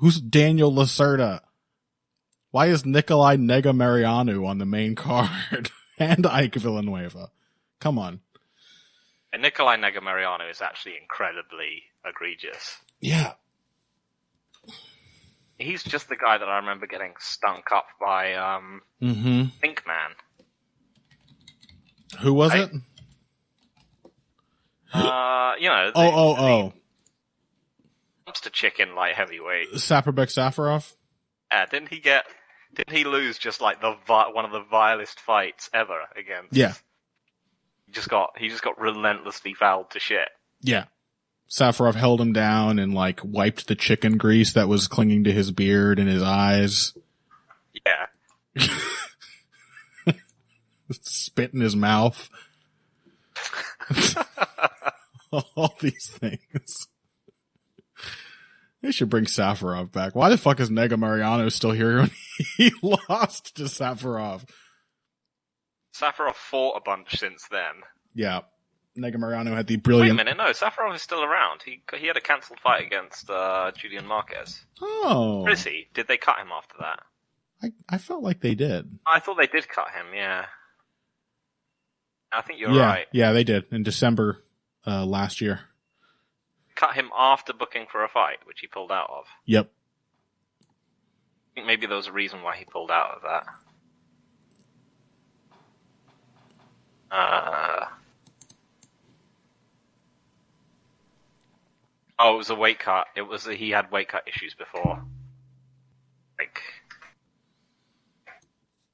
Who's Daniel Lacerda? Why is Nikolai Negumereanu on the main card? And Ike Villanueva. Come on. And Nikolai Negumereanu is actually incredibly egregious. Yeah. He's just the guy that I remember getting stunk up by Think Man. Who was it? The monster chicken light heavyweight. Saperbek Safarov? Didn't he lose just like one of the vilest fights ever against? Yeah. He just got relentlessly fouled to shit. Yeah. Safarov held him down and like wiped the chicken grease that was clinging to his beard and his eyes. Yeah. Spit in his mouth. All these things. They should bring Safarov back. Why the fuck is Negumereanu still here when he lost to Safarov? Safarov fought a bunch since then. Yeah. Negumereanu had the brilliant... Wait a minute, no, Safarov is still around. He had a cancelled fight against Julian Marquez. Oh. Where is he? Did they cut him after that? I felt like they did. I thought they did cut him, yeah. I think you're right. Yeah, they did in December last year. Cut him after booking for a fight, which he pulled out of. Yep. I think maybe there was a reason why he pulled out of that. It was a weight cut. He had weight cut issues before. Like,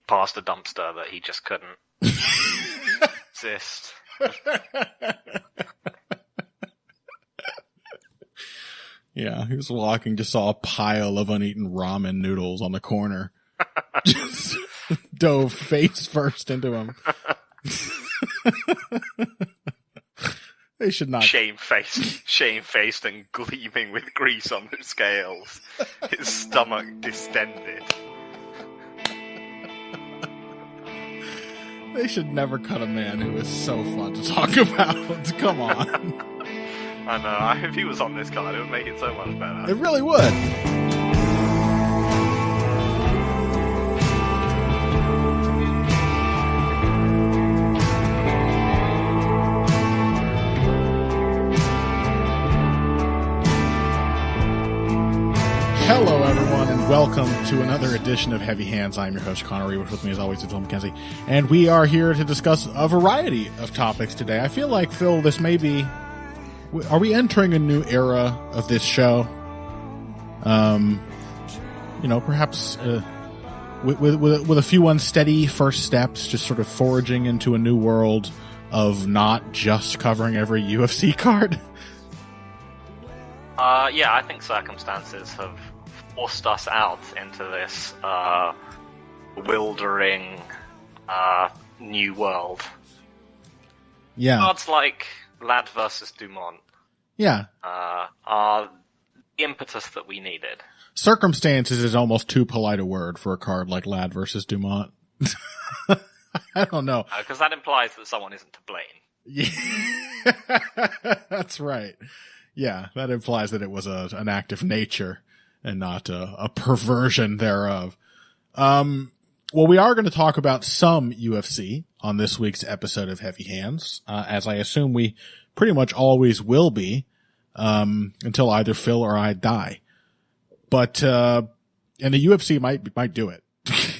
past a dumpster that he just couldn't exist. Yeah, he was walking, just saw a pile of uneaten ramen noodles on the corner. Just dove face first into him. They should not. Shamefaced and gleaming with grease on the scales. His stomach distended. They should never cut a man who is so fun to talk about. Come on. I know. If he was on this card, it would make it so much better. It really would. Hello, everyone, and welcome to another edition of Heavy Hands. I'm your host, Connor Reed. With me, as always, is Phil McKenzie. And we are here to discuss a variety of topics today. I feel like, Phil, this may be... Are we entering a new era of this show? Perhaps with a few unsteady first steps, just sort of foraging into a new world of not just covering every UFC card? Yeah, I think circumstances have forced us out into this bewildering new world. Yeah. Cards like Ladd versus Dumont are the impetus that we needed. Circumstances is almost too polite a word for a card like Ladd versus Dumont. I don't know. Because that implies that someone isn't to blame. Yeah. That's right. Yeah, that implies that it was an act of nature and not a perversion thereof. Well, we are going to talk about some UFC on this week's episode of Heavy Hands, as I assume we pretty much always will be, until either Phil or I die. But, and the UFC might do it.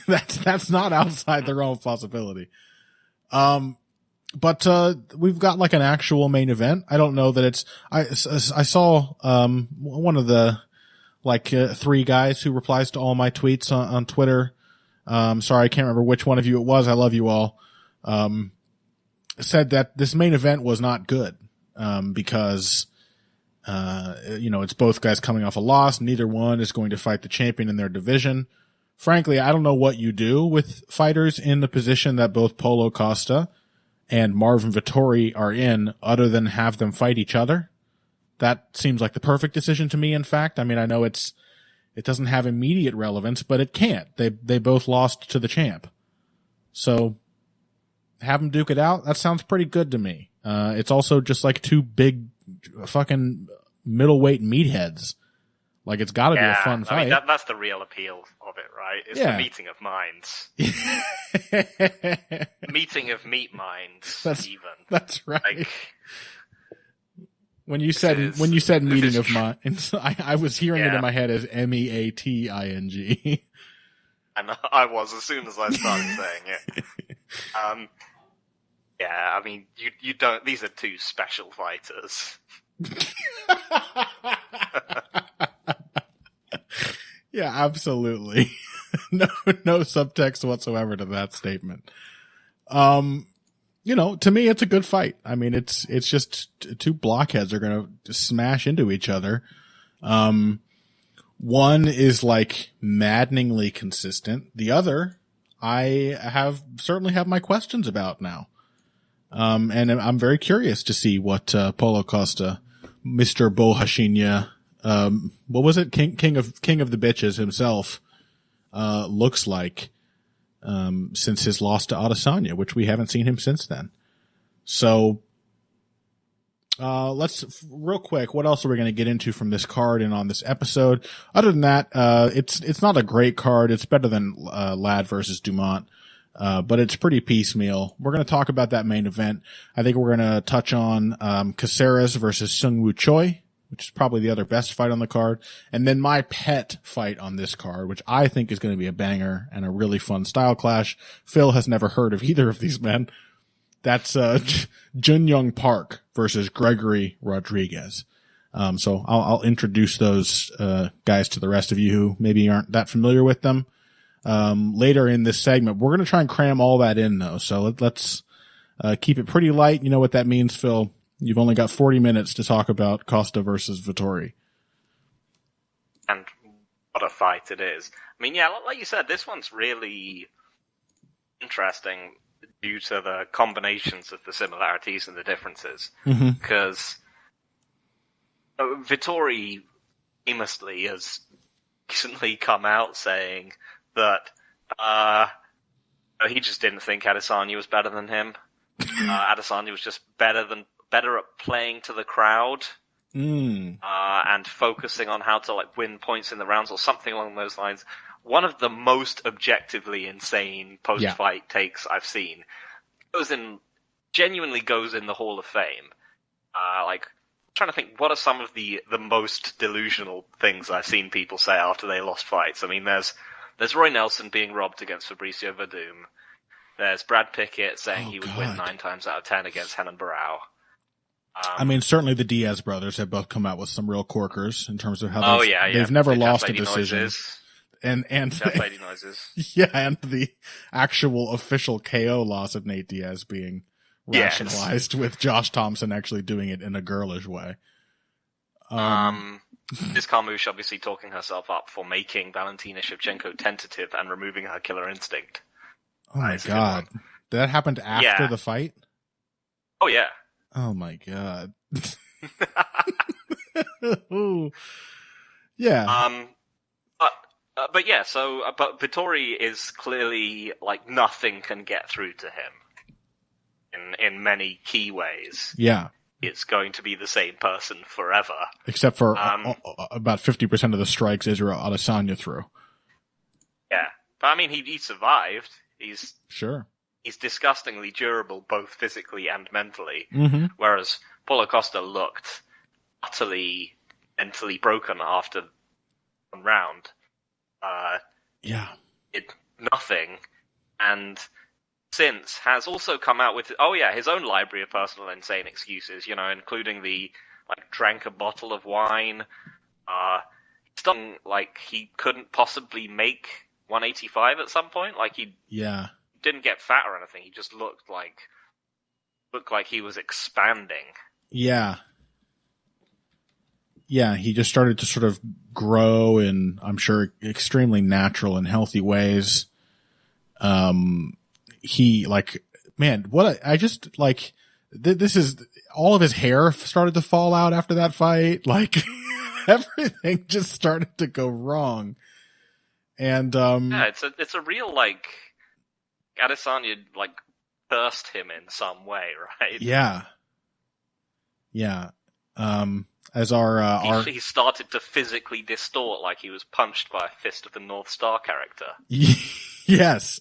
That's not outside the realm of possibility. But we've got like an actual main event. I don't know that it's, I saw, one of the, three guys who replies to all my tweets on Twitter. Sorry, I can't remember which one of you it was. I love you all. Said that this main event was not good, because, it's both guys coming off a loss. Neither one is going to fight the champion in their division. Frankly, I don't know what you do with fighters in the position that both Paulo Costa and Marvin Vettori are in, other than have them fight each other. That seems like the perfect decision to me, in fact. I mean, I know it doesn't have immediate relevance, but it can't. They both lost to the champ. So, have them duke it out? That sounds pretty good to me. It's also just like two big fucking middleweight meatheads. Like, it's got to be a fun fight. I mean, that's the real appeal of it, right? It's the meeting of minds. Meeting of meat minds, That's right. Like, when you said meeting of minds, I was hearing it in my head as MEATING. And I was as soon as I started saying it. I mean, you don't. These are two special fighters. Yeah, absolutely. No subtext whatsoever to that statement. To me, it's a good fight. I mean, it's just two blockheads are going to smash into each other. One is like maddeningly consistent. The other, I certainly have my questions about now. And I'm very curious to see what, Paulo Costa, Mr. Bohashinya, what was it? King of the bitches himself, looks like, since his loss to Adesanya, which we haven't seen him since then. So, let's real quick. What else are we going to get into from this card and on this episode? Other than that, it's not a great card. It's better than, Ladd versus Dumont. But it's pretty piecemeal. We're going to talk about that main event. I think we're going to touch on, Caceres versus Seung-Woo Choi, which is probably the other best fight on the card. And then my pet fight on this card, which I think is going to be a banger and a really fun style clash. Phil has never heard of either of these men. That's, Jun Young Park versus Gregory Rodriguez. So I'll introduce those, guys to the rest of you who maybe aren't that familiar with them. Later in this segment, we're going to try and cram all that in though. So let's keep it pretty light. You know what that means, Phil? You've only got 40 minutes to talk about Costa versus Vettori. And what a fight it is. I mean, yeah, like you said, this one's really interesting due to the combinations of the similarities and the differences. Because Vettori famously has recently come out saying that he just didn't think Adesanya was better than him. Adesanya was just better at playing to the crowd and focusing on how to win points in the rounds or something along those lines. One of the most objectively insane post-fight takes I've seen. Genuinely goes in the Hall of Fame. Trying to think, what are some of the most delusional things I've seen people say after they lost fights? I mean, there's Roy Nelson being robbed against Fabricio Verdum. There's Brad Pickett saying he would win 9 times out of 10 against Renan Barão. I mean, certainly the Diaz brothers have both come out with some real corkers in terms of how they've never lost a decision. Noises. And lady noises. Yeah, and the actual official KO loss of Nate Diaz being rationalized with Josh Thompson actually doing it in a girlish way. Liz Carmouche obviously talking herself up for making Valentina Shevchenko tentative and removing her killer instinct. Oh my god. Did that happen after the fight? Oh yeah. Oh my god. Yeah. But Vettori is clearly nothing can get through to him in many key ways. Yeah. It's going to be the same person forever. Except for about 50% of the strikes Israel Adesanya threw. Yeah. But I mean, he survived. He's disgustingly durable, both physically and mentally. Mm-hmm. Whereas Paulo Costa looked utterly mentally broken after one round. Did nothing, and since has also come out with his own library of personal insane excuses, including the drank a bottle of wine, something he couldn't possibly make 185 at some point, he didn't get fat or anything, he just looked like he was expanding. Yeah, he just started to sort of grow in, I'm sure, extremely natural and healthy ways. This is, all of his hair started to fall out after that fight. Everything just started to go wrong. And, it's a real, Adesanya, cursed him in some way, right? Yeah. as our he started to physically distort like he was punched by a Fist of the North Star character. Yes.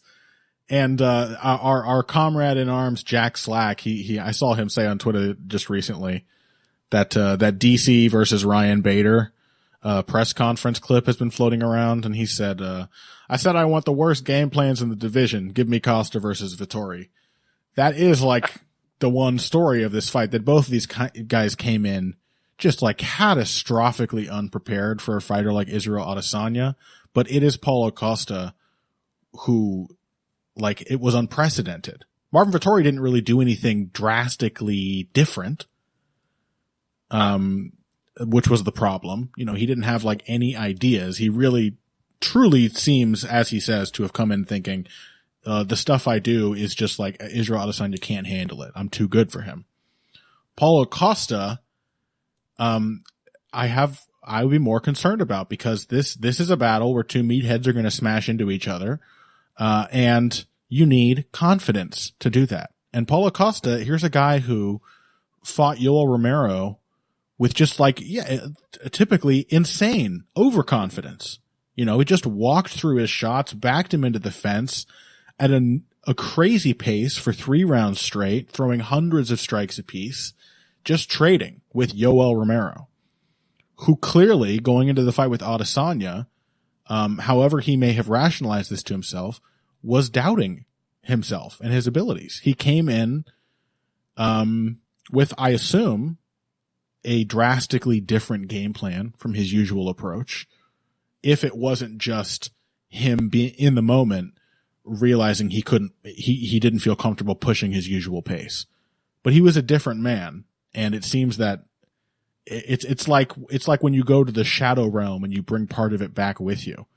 And our comrade in arms, Jack Slack, I saw him say on Twitter just recently that DC versus Ryan Bader press conference clip has been floating around, and he said, I said I want the worst game plans in the division. Give me Costa versus Vettori. That is like the one story of this fight, that both of these guys came in just like catastrophically unprepared for a fighter like Israel Adesanya, but it is Paulo Costa who, like, it was unprecedented. Marvin Vettori didn't really do anything drastically different, which was the problem. You know, he didn't have like any ideas. He really truly seems, as he says, to have come in thinking, the stuff I do is just like Israel Adesanya can't handle it. I'm too good for him. Paulo Costa, I would be more concerned about, because this is a battle where two meatheads are going to smash into each other. And you need confidence to do that. And Paulo Costa, here's a guy who fought Yoel Romero with just like, typically insane overconfidence. You know, he just walked through his shots, backed him into the fence at a crazy pace for 3 rounds straight, throwing hundreds of strikes apiece, just trading with Yoel Romero, who clearly, going into the fight with Adesanya, however he may have rationalized this to himself, was doubting himself and his abilities. He came in with, I assume, a drastically different game plan from his usual approach, if it wasn't just him being in the moment realizing he didn't feel comfortable pushing his usual pace. But he was a different man, and it seems that it's like when you go to the shadow realm and you bring part of it back with you.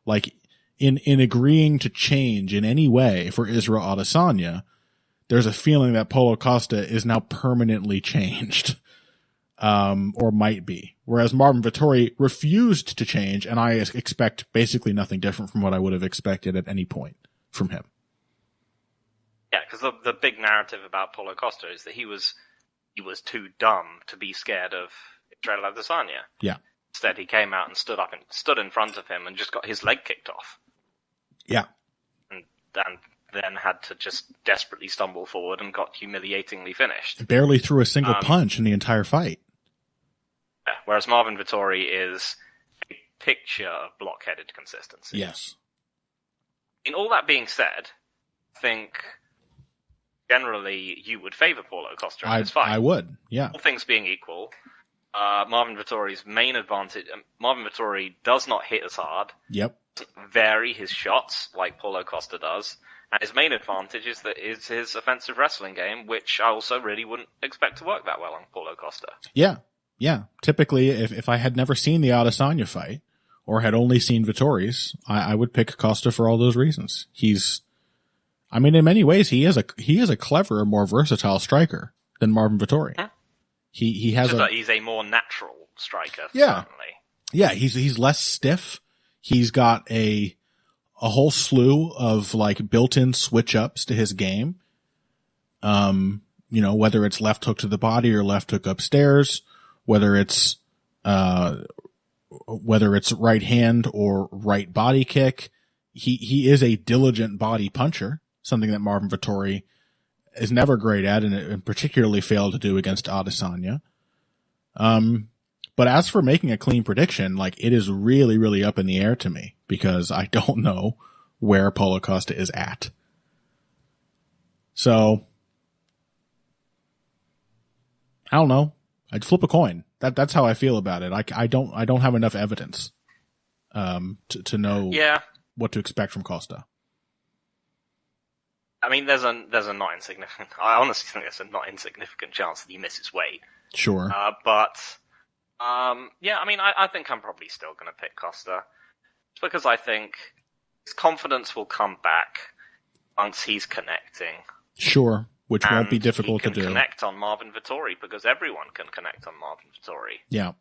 Like, in agreeing to change in any way for Israel Adesanya, there's a feeling that Paulo Costa is now permanently changed, or might be. Whereas Marvin Vettori refused to change, and I expect basically nothing different from what I would have expected at any point from him. Yeah, because the big narrative about Paulo Costa is that he was too dumb to be scared of Israel Adesanya. Yeah. Instead, he came out and stood in front of him and just got his leg kicked off. Yeah. And then had to just desperately stumble forward and got humiliatingly finished. Barely threw a single punch in the entire fight. Yeah, whereas Marvin Vettori is a picture of block-headed consistency. Yes. In all that being said, I think generally you would favor Paulo Costa in this fight. I would, yeah. All things being equal, Marvin Vettori's main advantage, Marvin Vettori does not hit as hard. Yep. Vary his shots like Paulo Costa does. And his main advantage is his offensive wrestling game, which I also really wouldn't expect to work that well on Paulo Costa. Yeah. Yeah. Typically, if I had never seen the Adesanya fight, or had only seen Vettori's, I would pick Costa for all those reasons. I mean, in many ways, he is a cleverer, more versatile striker than Marvin Vettori. Huh? He's a more natural striker. Yeah. Certainly. Yeah. He's less stiff. He's got a whole slew of like built-in switch ups to his game. You know, whether it's left hook to the body or left hook upstairs, whether it's right hand or right body kick. He is a diligent body puncher, something that Marvin Vettori is never great at, and particularly failed to do against Adesanya. But as for making a clean prediction, like, it is really, really up in the air to me, because I don't know where Paulo Costa is at. So, I don't know. I'd flip a coin. That's how I feel about it. I don't have enough evidence, to know what to expect from Costa. I mean, there's a not insignificant. I honestly think there's a not insignificant chance that he misses weight. Sure. Yeah, I mean, I think I'm probably still going to pick Costa, because I think his confidence will come back once he's connecting. Sure, which won't be difficult to do. He can connect on Marvin Vettori, because everyone can connect on Marvin Vettori. Yeah.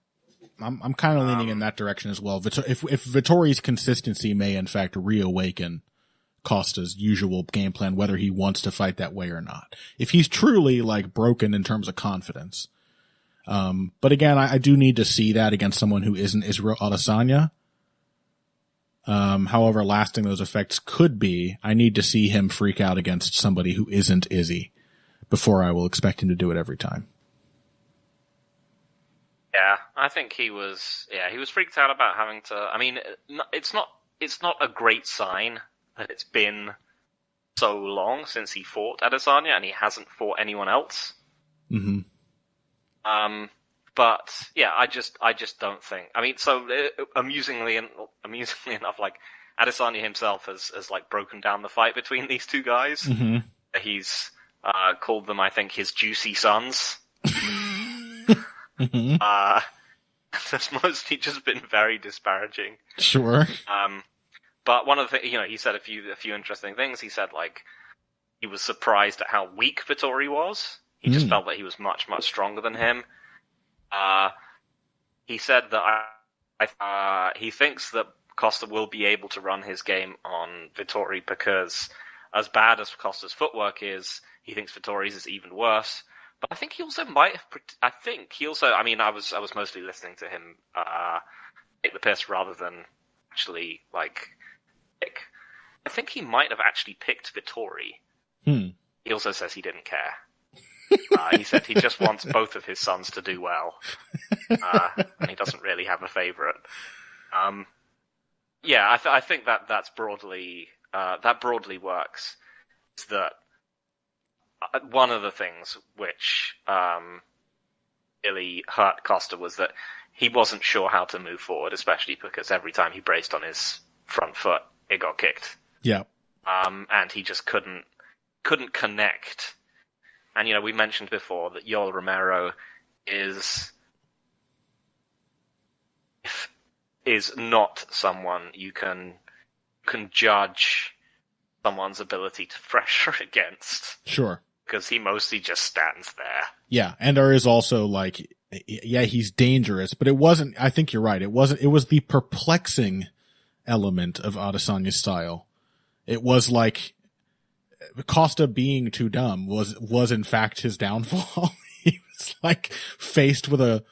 I'm kind of leaning in that direction as well. If Vettori's consistency may in fact reawaken Costa's usual game plan, whether he wants to fight that way or not. If he's truly like broken in terms of confidence, But again, I do need to see that against someone who isn't Israel Adesanya. However lasting those effects could be, I need to see him freak out against somebody who isn't Izzy before I will expect him to do it every time. Yeah, I think he was freaked out about having to. I mean, it's not a great sign that it's been so long since he fought Adesanya and he hasn't fought anyone else. Mm-hmm. But yeah, I just don't think. I mean, so amusingly enough, like Adesanya himself has like broken down the fight between these two guys. Mm-hmm. He's called them, I think, his juicy sons. Mm-hmm. That's mostly just been very disparaging. Sure. But one of the he said a few interesting things. He said like he was surprised at how weak Vettori was. He just felt that he was much, much stronger than him. He said that he thinks that Costa will be able to run his game on Vettori because as bad as Costa's footwork is, he thinks Vettori's is even worse. But I think he also might have. I mean, I was mostly listening to him take the piss rather than actually like pick. I think he might have actually picked Vettori. He also says he didn't care. He said he just wants both of his sons to do well, and he doesn't really have a favorite. Yeah, I think that's broadly works. Is that one of the things which really hurt Costa was that he wasn't sure how to move forward, especially because every time he braced on his front foot, it got kicked. Yeah. And he just couldn't connect. And, we mentioned before that Yoel Romero is not someone you can judge someone's ability to pressure against. Sure. Because he mostly just stands there. Yeah, and there is also like, yeah, he's dangerous, but it wasn't, I think you're right, it was the perplexing element of Adesanya's style. It was like, Costa being too dumb was in fact his downfall. He was like faced with a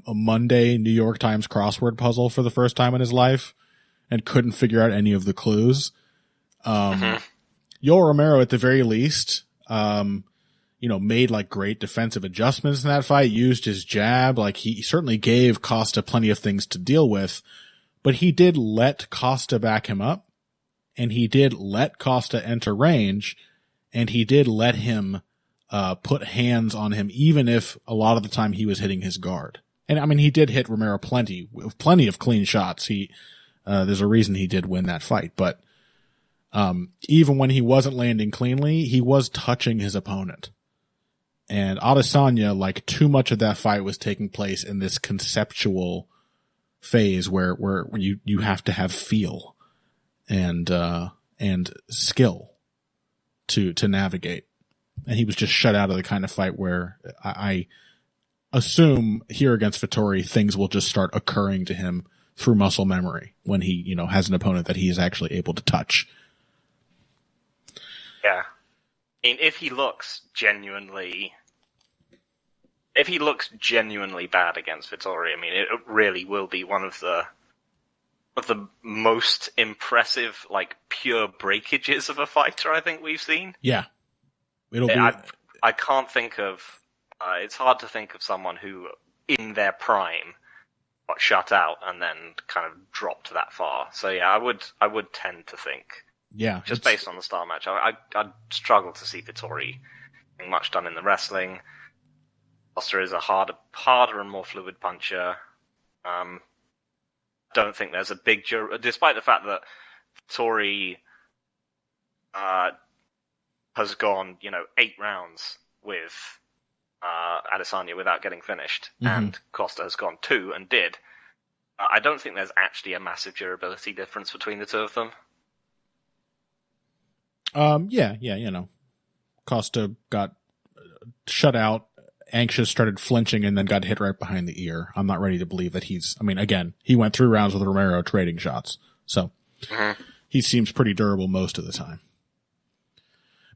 Monday New York Times crossword puzzle for the first time in his life and couldn't figure out any of the clues. Yoel Romero at the very least, made like great defensive adjustments in that fight, used his jab. Like he certainly gave Costa plenty of things to deal with, but he did let Costa back him up. And he did let Costa enter range, and he did let him put hands on him, even if a lot of the time he was hitting his guard. And I mean, he did hit Romero plenty of clean shots. There's a reason he did win that fight. But even when he wasn't landing cleanly, he was touching his opponent. And Adesanya, like too much of that fight was taking place in this conceptual phase where you have to have feel and skill to navigate. And he was just shut out of the kind of fight where I assume here against Vettori, things will just start occurring to him through muscle memory when he, has an opponent that he is actually able to touch. Yeah. I mean, if he looks genuinely bad against Vettori, I mean, it really will be one of the most impressive, like, pure breakages of a fighter I think we've seen. Yeah. I can't think of, it's hard to think of someone who, in their prime, got shut out and then kind of dropped that far. So yeah, I would tend to think. Yeah. Just based on the style match, I'd struggle to see Vettori getting much done in the wrestling. Costa is a harder and more fluid puncher. Don't think there's a big despite the fact that Vettori has gone 8 rounds with Adesanya without getting finished, and Costa has gone 2 and did. I don't think there's actually a massive durability difference between the two of them. Yeah, Costa got shut out, anxious, started flinching, and then got hit right behind the ear. I'm not ready to believe that again, he went 3 rounds with Romero trading shots. So he seems pretty durable most of the time.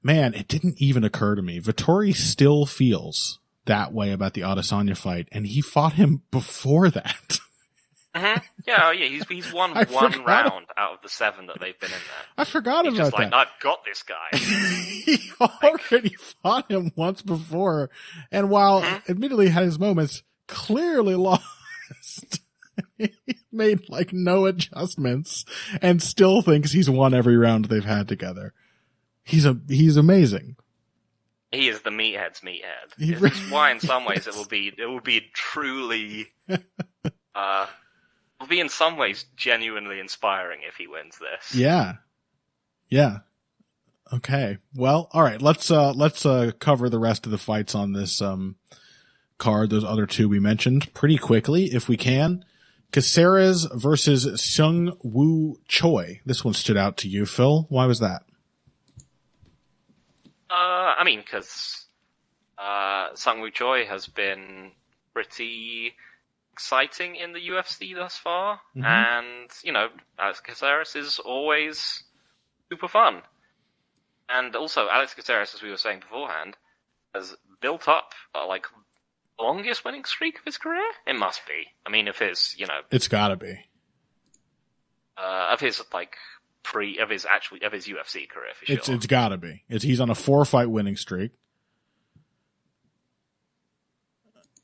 Man, it didn't even occur to me. Vettori still feels that way about the Adesanya fight, and he fought him before that. Mm-hmm. Yeah, he's won one round out of the 7 that they've been in there. I forgot he's about just like, that. I've got this guy. He already fought him once before, and while admittedly had his moments, clearly lost. He made like no adjustments and still thinks he's won every round they've had together. He's amazing. He is the meathead's meathead. It's why in some ways it will be truly will be in some ways genuinely inspiring if he wins this. Yeah. Okay. Well, all right. Let's cover the rest of the fights on this card. Those other 2 we mentioned pretty quickly, if we can. Caceres versus Sung Woo Choi. This one stood out to you, Phil. Why was that? I mean, because Sung Woo Choi has been pretty exciting in the UFC thus far, and Alex Caceres is always super fun. And also, Alex Caceres, as we were saying beforehand, has built up longest winning streak of his career. It must be. I mean, if his it's got to be of his UFC career for sure. It's got to be. He's on a 4-fight winning streak.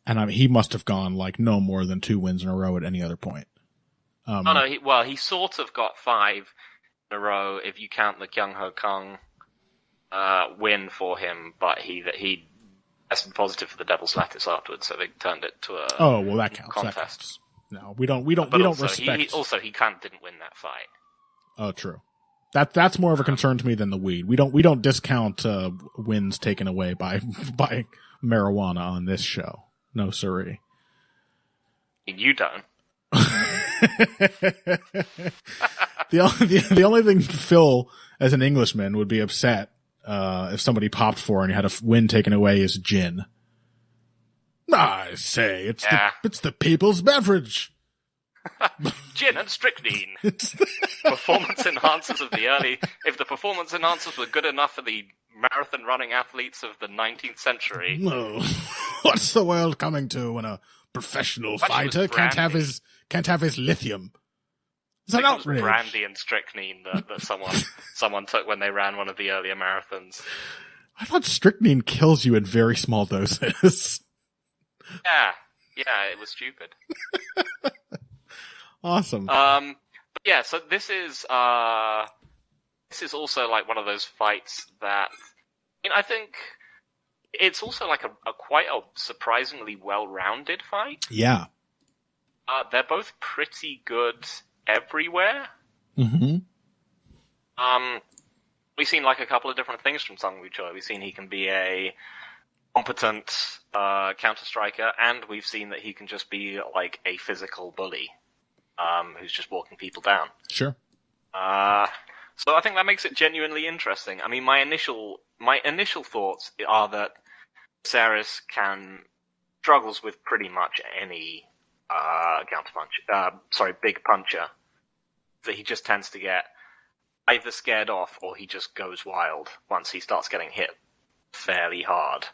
And I mean, he must have gone no more than 2 wins in a row at any other point. He sort of got 5 in a row if you count the Kyung Ho Kong win for him, but he tested positive for the devil's lettuce afterwards, so they turned it to a that counts. contest. That counts. No, we don't respect. He kind of didn't win that fight. Oh, true. That's more of a concern to me than the weed. We don't discount wins taken away by marijuana on this show. No, sirree. You don't. The only thing Phil, as an Englishman, would be upset if somebody popped for and you had a win taken away is gin. I say, it's the people's beverage. Gin and strychnine. Performance enhancers of the early... If the performance enhancers were good enough for the marathon running athletes of the 19th century... No. What's the world coming to when a professional fighter can't have his lithium? It's an outrage. Brandy and strychnine that someone took when they ran one of the earlier marathons. I thought strychnine kills you in very small doses. Yeah, it was stupid. Awesome. So this is also one of those fights that I think it's also quite a surprisingly well-rounded fight. Yeah. They're both pretty good everywhere. Mm-hmm. We've seen a couple of different things from Sung Woo Choi. We've seen he can be a competent counter striker, and we've seen that he can just be a physical bully. Who's just walking people down. Sure. So I think that makes it genuinely interesting. I mean, my initial thoughts are that Caceres struggles with pretty much any big puncher. That he just tends to get either scared off or he just goes wild once he starts getting hit fairly hard.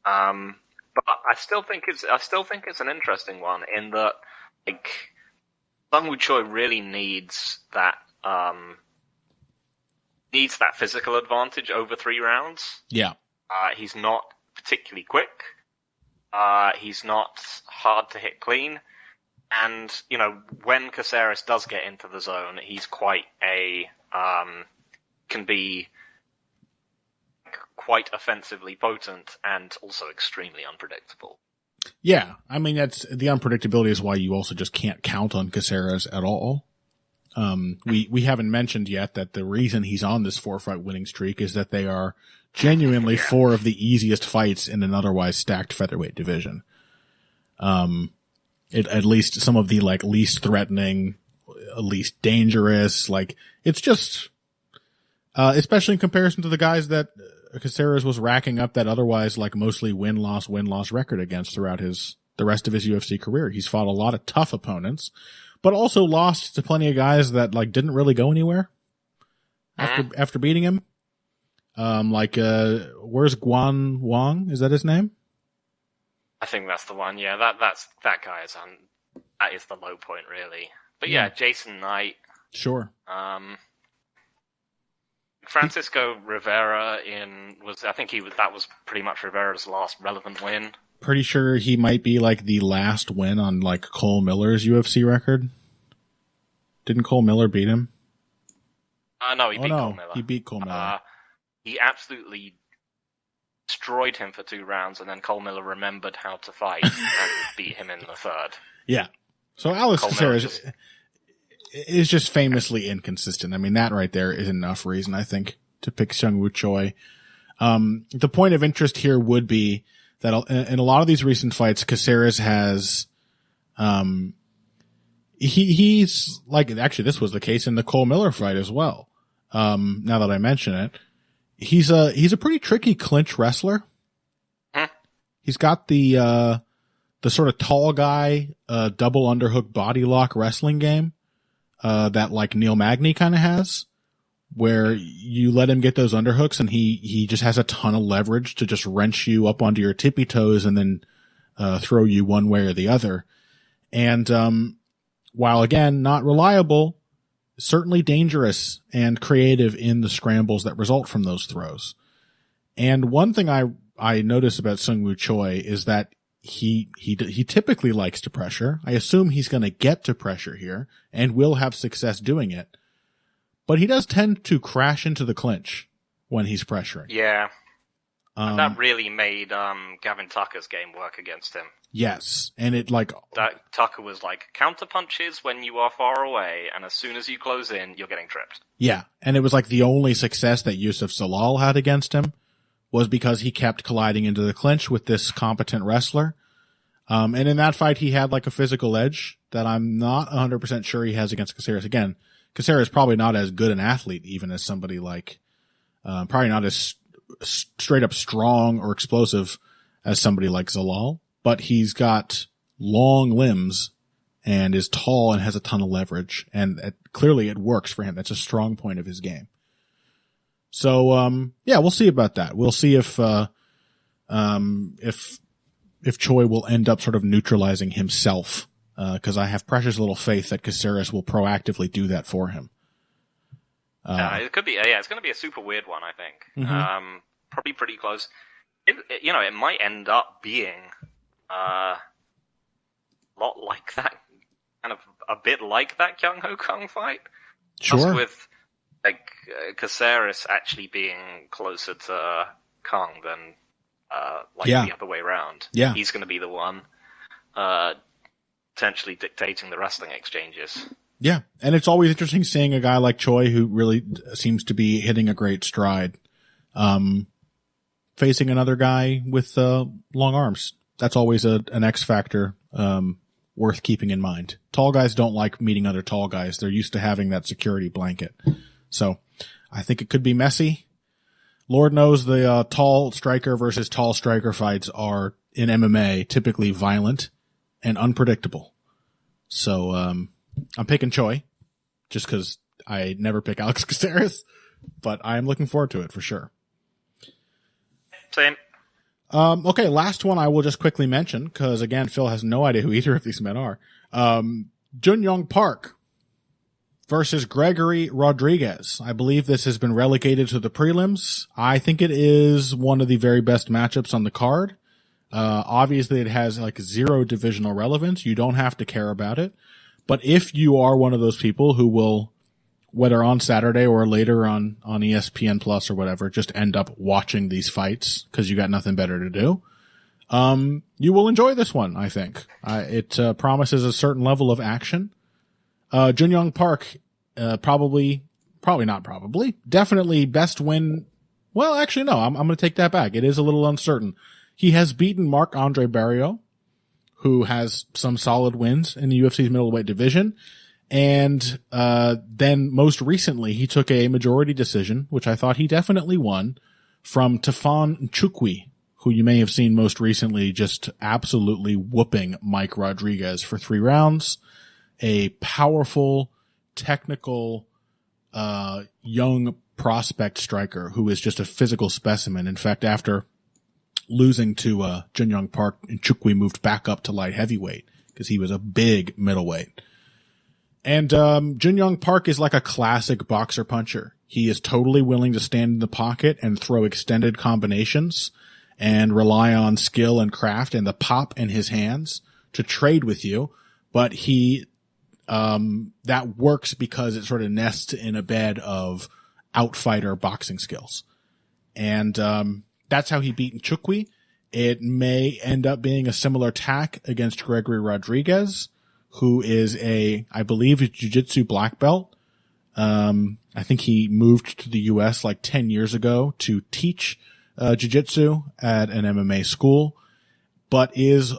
But I still think it's an interesting one in that Sung Woo Choi really needs that physical advantage over 3 rounds. Yeah. He's not particularly quick. He's not hard to hit clean. And, when Caceres does get into the zone, he's quite can be quite offensively potent and also extremely unpredictable. Yeah, I mean, that's the unpredictability is why you also just can't count on Caceres at all. We haven't mentioned yet that the reason he's on this 4-fight winning streak is that they are genuinely 4 of the easiest fights in an otherwise stacked featherweight division. At least some of the least threatening, least dangerous, it's just, especially in comparison to the guys that Caceres was racking up that otherwise mostly win-loss record against throughout the rest of his UFC career. He's fought a lot of tough opponents, but also lost to plenty of guys that didn't really go anywhere after beating him. Where's Guan Wang? Is that his name? I think that's the one. Yeah, that guy is that is the low point, really. But yeah, Jason Knight. Sure. Francisco Rivera that was pretty much Rivera's last relevant win. Pretty sure he might be like the last win on like Cole Miller's UFC record. Didn't Cole Miller beat him? No, he beat Cole Miller. He beat Cole Miller. He absolutely destroyed him for 2 rounds, and then Cole Miller remembered how to fight and beat him in the 3rd. Yeah. So Alex Caceres is just famously inconsistent. I mean, that right there is enough reason, I think, to pick Seung-Woo Choi. The point of interest here would be that in a lot of these recent fights, Caceres has, he's like, actually this was the case in the Cole Miller fight as well. Now that I mention it, he's a pretty tricky clinch wrestler. He's got the sort of tall guy, double underhook body lock wrestling game, that like Neil Magny kind of has, where you let him get those underhooks and he just has a ton of leverage to just wrench you up onto your tippy toes and then, throw you one way or the other. And, while again, not reliable, certainly dangerous and creative in the scrambles that result from those throws. And one thing I notice about Seung-Woo Choi is that he typically likes to pressure. I assume he's going to get to pressure here and will have success doing it. But he does tend to crash into the clinch when he's pressuring. Yeah. That really made Gavin Tucker's game work against him. Yes. And it like... That Tucker was like, counter punches when you are far away, and as soon as you close in, you're getting tripped. Yeah. And it was like the only success that Yusuf Zalal had against him was because he kept colliding into the clinch with this competent wrestler. And in that fight, he had like a physical edge that I'm not 100% sure he has against Caceres. Again, Caceres is probably not as good an athlete even as somebody like, probably not as straight up strong or explosive as somebody like Zalal, but he's got long limbs and is tall and has a ton of leverage. And clearly it works for him. That's a strong point of his game. So, yeah, we'll see about that. We'll see if Choi will end up sort of neutralizing himself. Cause I have precious little faith that Caceres will proactively do that for him. It could be, yeah, it's going to be a super weird one, I think. Mm-hmm. Probably pretty close. It might end up being, a lot like that, kind of a bit like that Kyung Ho Kung fight. Sure. Just with, like, Caceres actually being closer to Kung than, the other way around. Yeah. He's going to be the one, potentially dictating the wrestling exchanges. Yeah. And it's always interesting seeing a guy like Choi who really seems to be hitting a great stride, facing another guy with, long arms. That's always an X factor, worth keeping in mind. Tall guys don't like meeting other tall guys. They're used to having that security blanket. So I think it could be messy. Lord knows the, tall striker versus tall striker fights are in MMA typically violent and unpredictable. So, I'm picking Choi just because I never pick Alex Caceres, but I am looking forward to it for sure. Same. Okay, last one I will just quickly mention because again, Phil has no idea who either of these men are. Jun-Young Park versus Gregory Rodriguez. I believe this has been relegated to the prelims. I think it is one of the very best matchups on the card. Obviously it has like 0 divisional relevance. You don't have to care about it. But if you are one of those people who will, whether on Saturday or later on ESPN Plus or whatever, just end up watching these fights because you got nothing better to do, you will enjoy this one, I think. It promises a certain level of action. Jun-Young Park, definitely best win. Well, actually, no, I'm going to take that back. It is a little uncertain. He has beaten Marc-Andre Barriault, who has some solid wins in the UFC's middleweight division. And, then most recently he took a majority decision, which I thought he definitely won, from Tafon Nchukwi, who you may have seen most recently just absolutely whooping Mike Rodriguez for 3 rounds. A powerful, technical, young prospect striker who is just a physical specimen. In fact, after losing to Jun Young Park, and Chukwi moved back up to light heavyweight because he was a big middleweight. And Jun Young Park is like a classic boxer puncher. He is totally willing to stand in the pocket and throw extended combinations and rely on skill and craft and the pop in his hands to trade with you. But he that works because it sort of nests in a bed of outfighter boxing skills. And that's how he beat Chukwi. It may end up being a similar tack against Gregory Rodriguez, who is I believe, a jiu-jitsu black belt. I think he moved to the U.S. like 10 years ago to teach jiu-jitsu at an MMA school, but is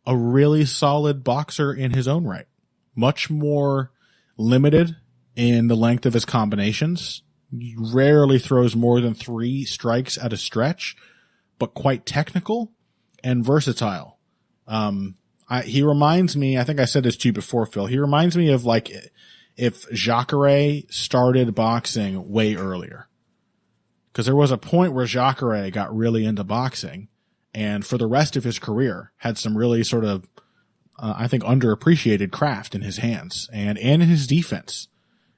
a really solid boxer in his own right. Much more limited in the length of his combinations. He rarely throws more than 3 strikes at a stretch, but quite technical and versatile. He reminds me, I think I said this to you before, Phil, he reminds me of like if Jacare started boxing way earlier. Because there was a point where Jacare got really into boxing and for the rest of his career had some really sort of, I think, underappreciated craft in his hands and in his defense,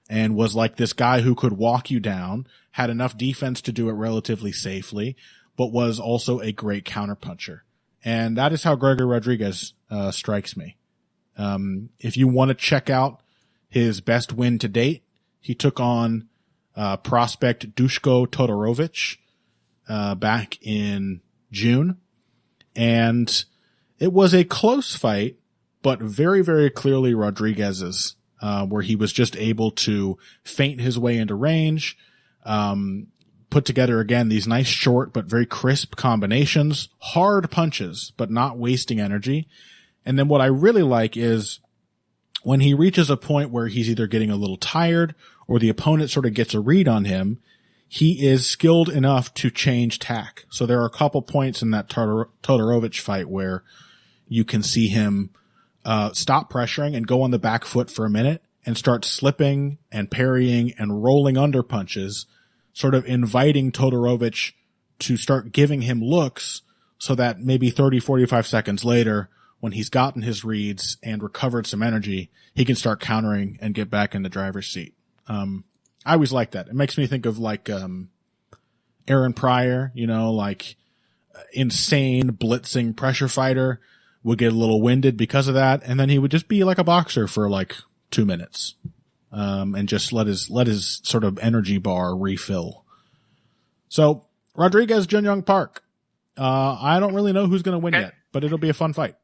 and was like this guy who could walk you down, had enough defense to do it relatively safely, but was also a great counterpuncher. And that is how Gregory Rodriguez strikes me. If you want to check out his best win to date, he took on prospect Duško Todorović back in June. And it was a close fight, but very, very clearly Rodriguez's, where he was just able to feint his way into range, put together again these nice short but very crisp combinations, hard punches, but not wasting energy. And then what I really like is when he reaches a point where he's either getting a little tired or the opponent sort of gets a read on him, he is skilled enough to change tack. So there are a couple points in that Todorović fight where you can see him stop pressuring and go on the back foot for a minute and start slipping and parrying and rolling under punches, sort of inviting Todorović to start giving him looks so that maybe 30, 45 seconds later, when he's gotten his reads and recovered some energy, he can start countering and get back in the driver's seat. I always like that. It makes me think of like Aaron Pryor, like insane blitzing pressure fighter, would get a little winded because of that, and then he would just be like a boxer for like 2 minutes, and just let his sort of energy bar refill. So Rodriguez, Jun Young Park. I don't really know who's going to win yet, but it'll be a fun fight.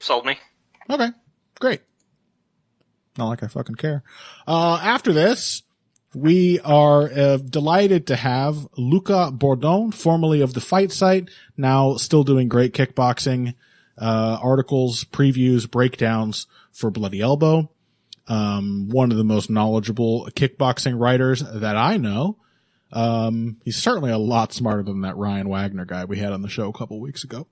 Sold me. Okay, great. Not like I fucking care. After this, we are delighted to have Lucas Bourdon, formerly of the Fight Site, now still doing great kickboxing articles, previews, breakdowns for Bloody Elbow. One of the most knowledgeable kickboxing writers that I know. He's certainly a lot smarter than that Ryan Wagner guy we had on the show a couple weeks ago.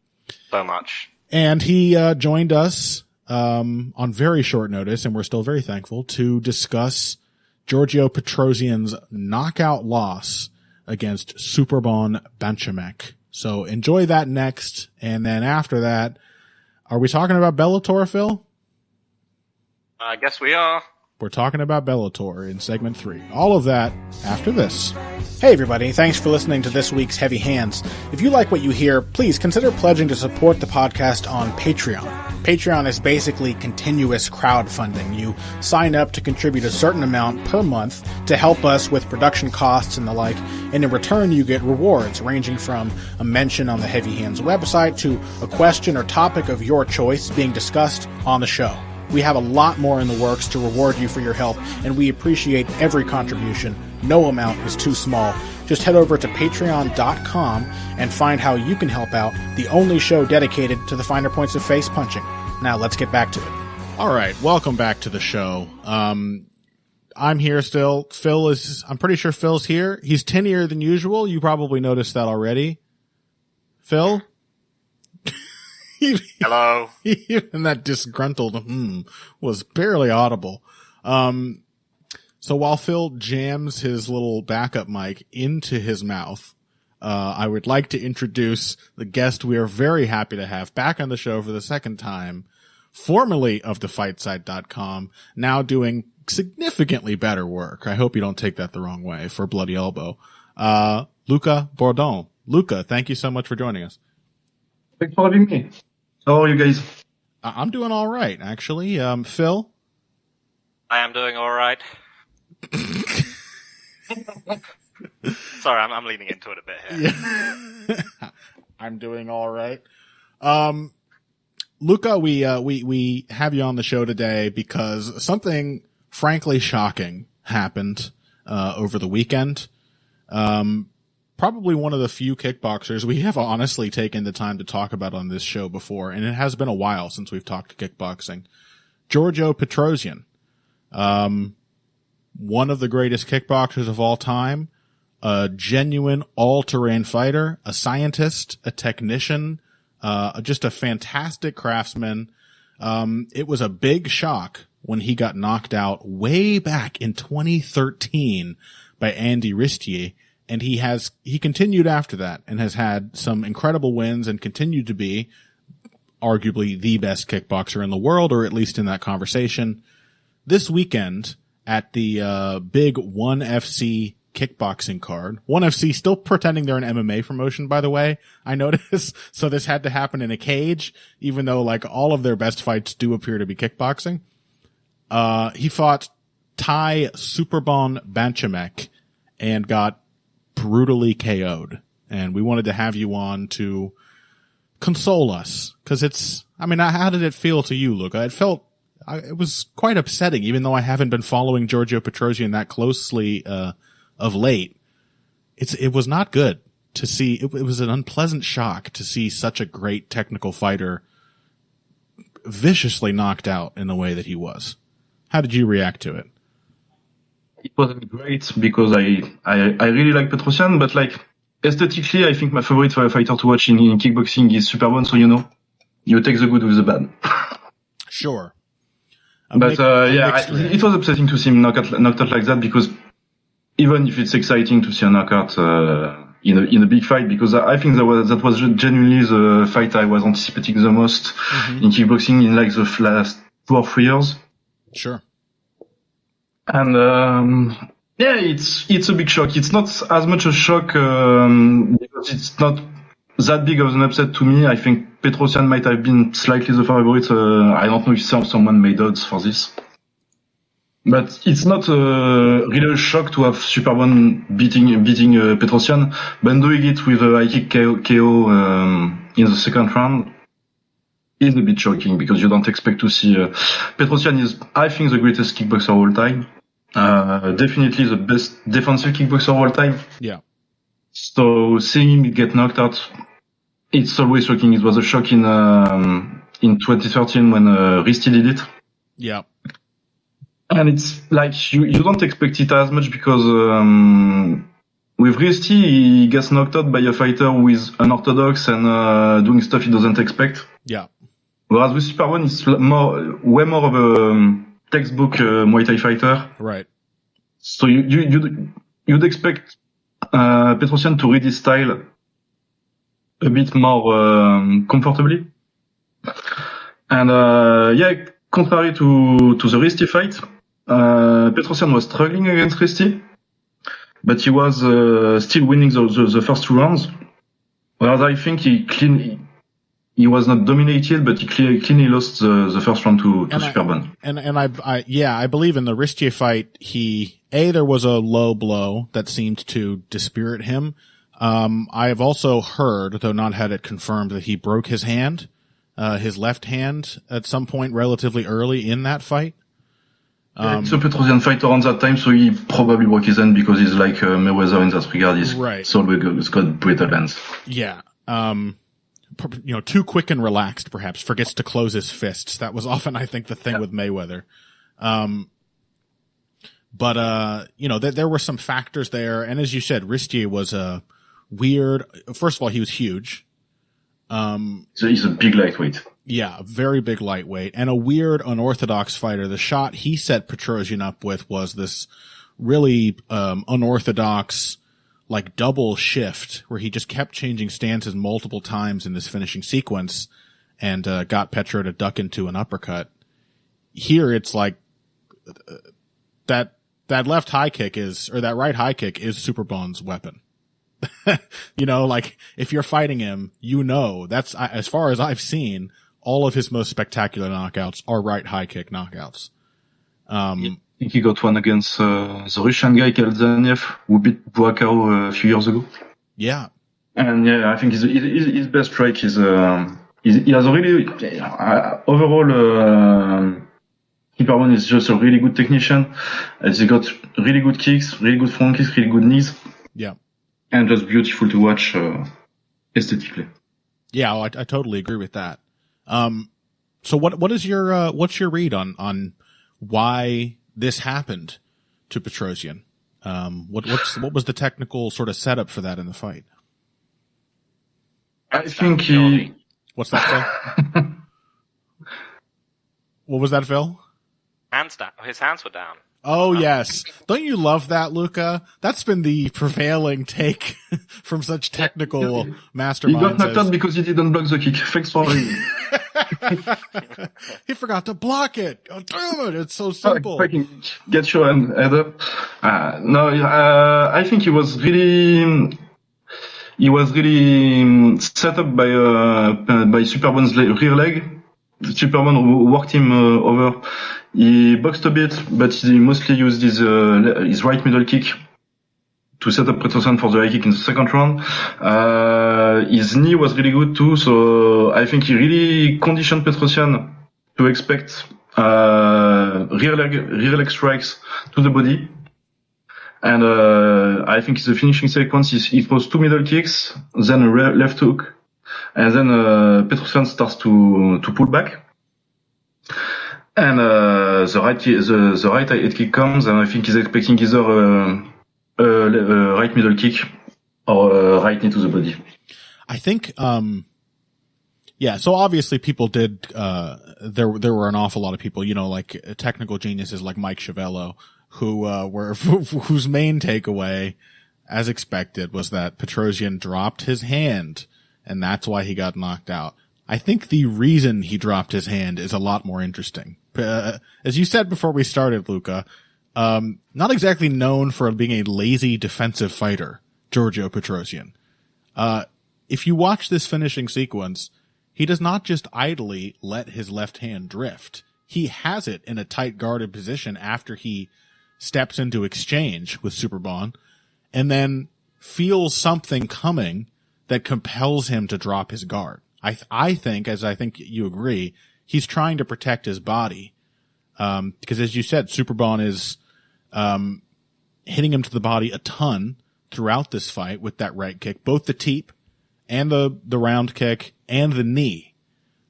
So much. And he joined us on very short notice, and we're still very thankful, to discuss Giorgio Petrosyan's knockout loss against Superbon Benchamek. So enjoy that next, and then after that, are we talking about Bellator, Phil? I guess we are. We're talking about Bellator in segment 3. All of that after this. Hey everybody, thanks for listening to this week's Heavy Hands. If you like what you hear, please consider pledging to support the podcast on Patreon. Patreon is basically continuous crowdfunding. You sign up to contribute a certain amount per month to help us with production costs and the like, and in return you get rewards ranging from a mention on the Heavy Hands website to a question or topic of your choice being discussed on the show. We have a lot more in the works to reward you for your help, and we appreciate every contribution. No amount is too small. Just head over to patreon.com and find how you can help out the only show dedicated to the finer points of face punching. Now let's get back to it. All right, welcome back to the show. I'm here still. I'm pretty sure Phil's here. He's tinnier than usual. You probably noticed that already. Phil? Hello. Even that disgruntled was barely audible. So while Phil jams his little backup mic into his mouth, I would like to introduce the guest we are very happy to have back on the show for the second time, formerly of thefightsite.com, now doing significantly better work. I hope you don't take that the wrong way for Bloody Elbow. Lucas Bourdon. Luca, thank you so much for joining us. Thanks for having me. How are you guys? I'm doing all right, actually. Phil? I am doing all right. Sorry, I'm leaning into it a bit here. Yeah. I'm doing all right. Luca, we have you on the show today because something frankly shocking happened over the weekend. Probably one of the few kickboxers we have honestly taken the time to talk about on this show before, and it has been a while since we've talked kickboxing. Giorgio Petrosyan, one of the greatest kickboxers of all time, a genuine all-terrain fighter, a scientist, a technician, just a fantastic craftsman. It was a big shock when he got knocked out way back in 2013 by Andy Ristier. And he continued after that and has had some incredible wins and continued to be arguably the best kickboxer in the world, or at least in that conversation. This weekend at the big ONE FC kickboxing card. ONE FC still pretending they're an MMA promotion, by the way, I noticed. So this had to happen in a cage, even though like all of their best fights do appear to be kickboxing. He fought Thai Superbon Banchamek and got brutally KO'd. And we wanted to have you on to console us. Cause how did it feel to you, Luca? It was quite upsetting, even though I haven't been following Giorgio Petrosyan that closely, of late. It was not good to see. It was an unpleasant shock to see such a great technical fighter viciously knocked out in the way that he was. How did you react to it? It wasn't great because I really like Petrosian, but like aesthetically, I think my favorite fighter to watch in kickboxing is Superbon. So you take the good with the bad. Sure. It was upsetting to see him knocked out like that, because even if it's exciting to see a knockout in a big fight, because I think that was genuinely the fight I was anticipating the most in kickboxing in like the last 2 or 3 years. Sure. And it's a big shock. It's not as much a shock because it's not that big of an upset to me. I think Petrosian might have been slightly the favorite. I don't know if someone made odds for this, but it's not really a shock to have Superbon beating Petrosian, but doing it with a high kick KO in the second round is a bit shocking, because you don't expect to see Petrosian is, I think, the greatest kickboxer of all time. Definitely the best defensive kickboxer of all time. Yeah. So seeing him get knocked out, it's always shocking. It was a shock in 2013 when Risti did it. Yeah. And it's like you don't expect it as much, because with Risti he gets knocked out by a fighter who is unorthodox and doing stuff he doesn't expect. Yeah. Whereas with Superbon it's way more of a textbook Muay Thai fighter. Right. So you'd expect Petrosian to read his style a bit more comfortably. And contrary to the Risti fight, Petrosian was struggling against Risti, but he was still winning the first 2 rounds. Whereas I think he was not dominated, but he cleanly lost the first round to Superbon. And I believe in the Ristier fight, there was a low blow that seemed to dispirit him. I have also heard, though not had it confirmed, that he broke his hand, his left hand at some point relatively early in that fight. It's a Petrosian fighter on that time, so he probably broke his hand, because he's like Mayweather in that regard. It's always got brittle hands. Yeah. Too quick and relaxed, perhaps, forgets to close his fists. That was often, I think, the thing with Mayweather. There were some factors there. And as you said, Ristier was a weird, first of all, he was huge. So he's a big lightweight. Yeah, a very big lightweight and a weird unorthodox fighter. The shot he set Petrosian up with was this really, unorthodox, like double shift where he just kept changing stances multiple times in this finishing sequence and got Petro to duck into an uppercut. Here it's like that left high kick that right high kick is Superbon's weapon. Like if you're fighting him, that's as far as I've seen, all of his most spectacular knockouts are right high kick knockouts. I think he got one against the Russian guy Kalzanev, who beat Buakaro a few years ago. Yeah. And yeah, I think his best strike is he has a really overall Superbon is just a really good technician. He got really good kicks, really good front kicks, really good knees. Yeah. And just beautiful to watch aesthetically. Yeah, I totally agree with that. So what is your read on why this happened to Petrosian? What was the technical sort of setup for that in the fight? I think What's that, Phil? What was that, Phil? Hands down. His hands were down. Oh, yes. Don't you love that, Luca? That's been the prevailing take from such technical masterminds. He got knocked out because he didn't block the kick. Thanks for He forgot to block it. Oh, damn it. It's so simple. Fucking get your head up. I think he was really set up by Superbon's rear leg. Superbon worked him over. He boxed a bit, but he mostly used his right middle kick to set up Petrosian for the high kick in the second round. His knee was really good too, so I think he really conditioned Petrosian to expect rear leg strikes to the body. And I think the finishing sequence he throws 2 middle kicks, then a left hook, and then Petrosian starts to pull back. And the right head kick comes, and I think he's expecting either right middle kick or right knee to the body. I think, so obviously people did, there were an awful lot of people, like technical geniuses like Mike Chiavello, whose main takeaway, as expected, was that Petrosian dropped his hand, and that's why he got knocked out. I think the reason he dropped his hand is a lot more interesting. As you said before we started, Luca, not exactly known for being a lazy defensive fighter, Giorgio Petrosyan. If you watch this finishing sequence, he does not just idly let his left hand drift. He has it in a tight guarded position after he steps into exchange with Superbon, and then feels something coming that compels him to drop his guard. I think, as I think you agree, he's trying to protect his body. Because as you said, Superbon is, hitting him to the body a ton throughout this fight with that right kick. Both the teep and the round kick and the knee,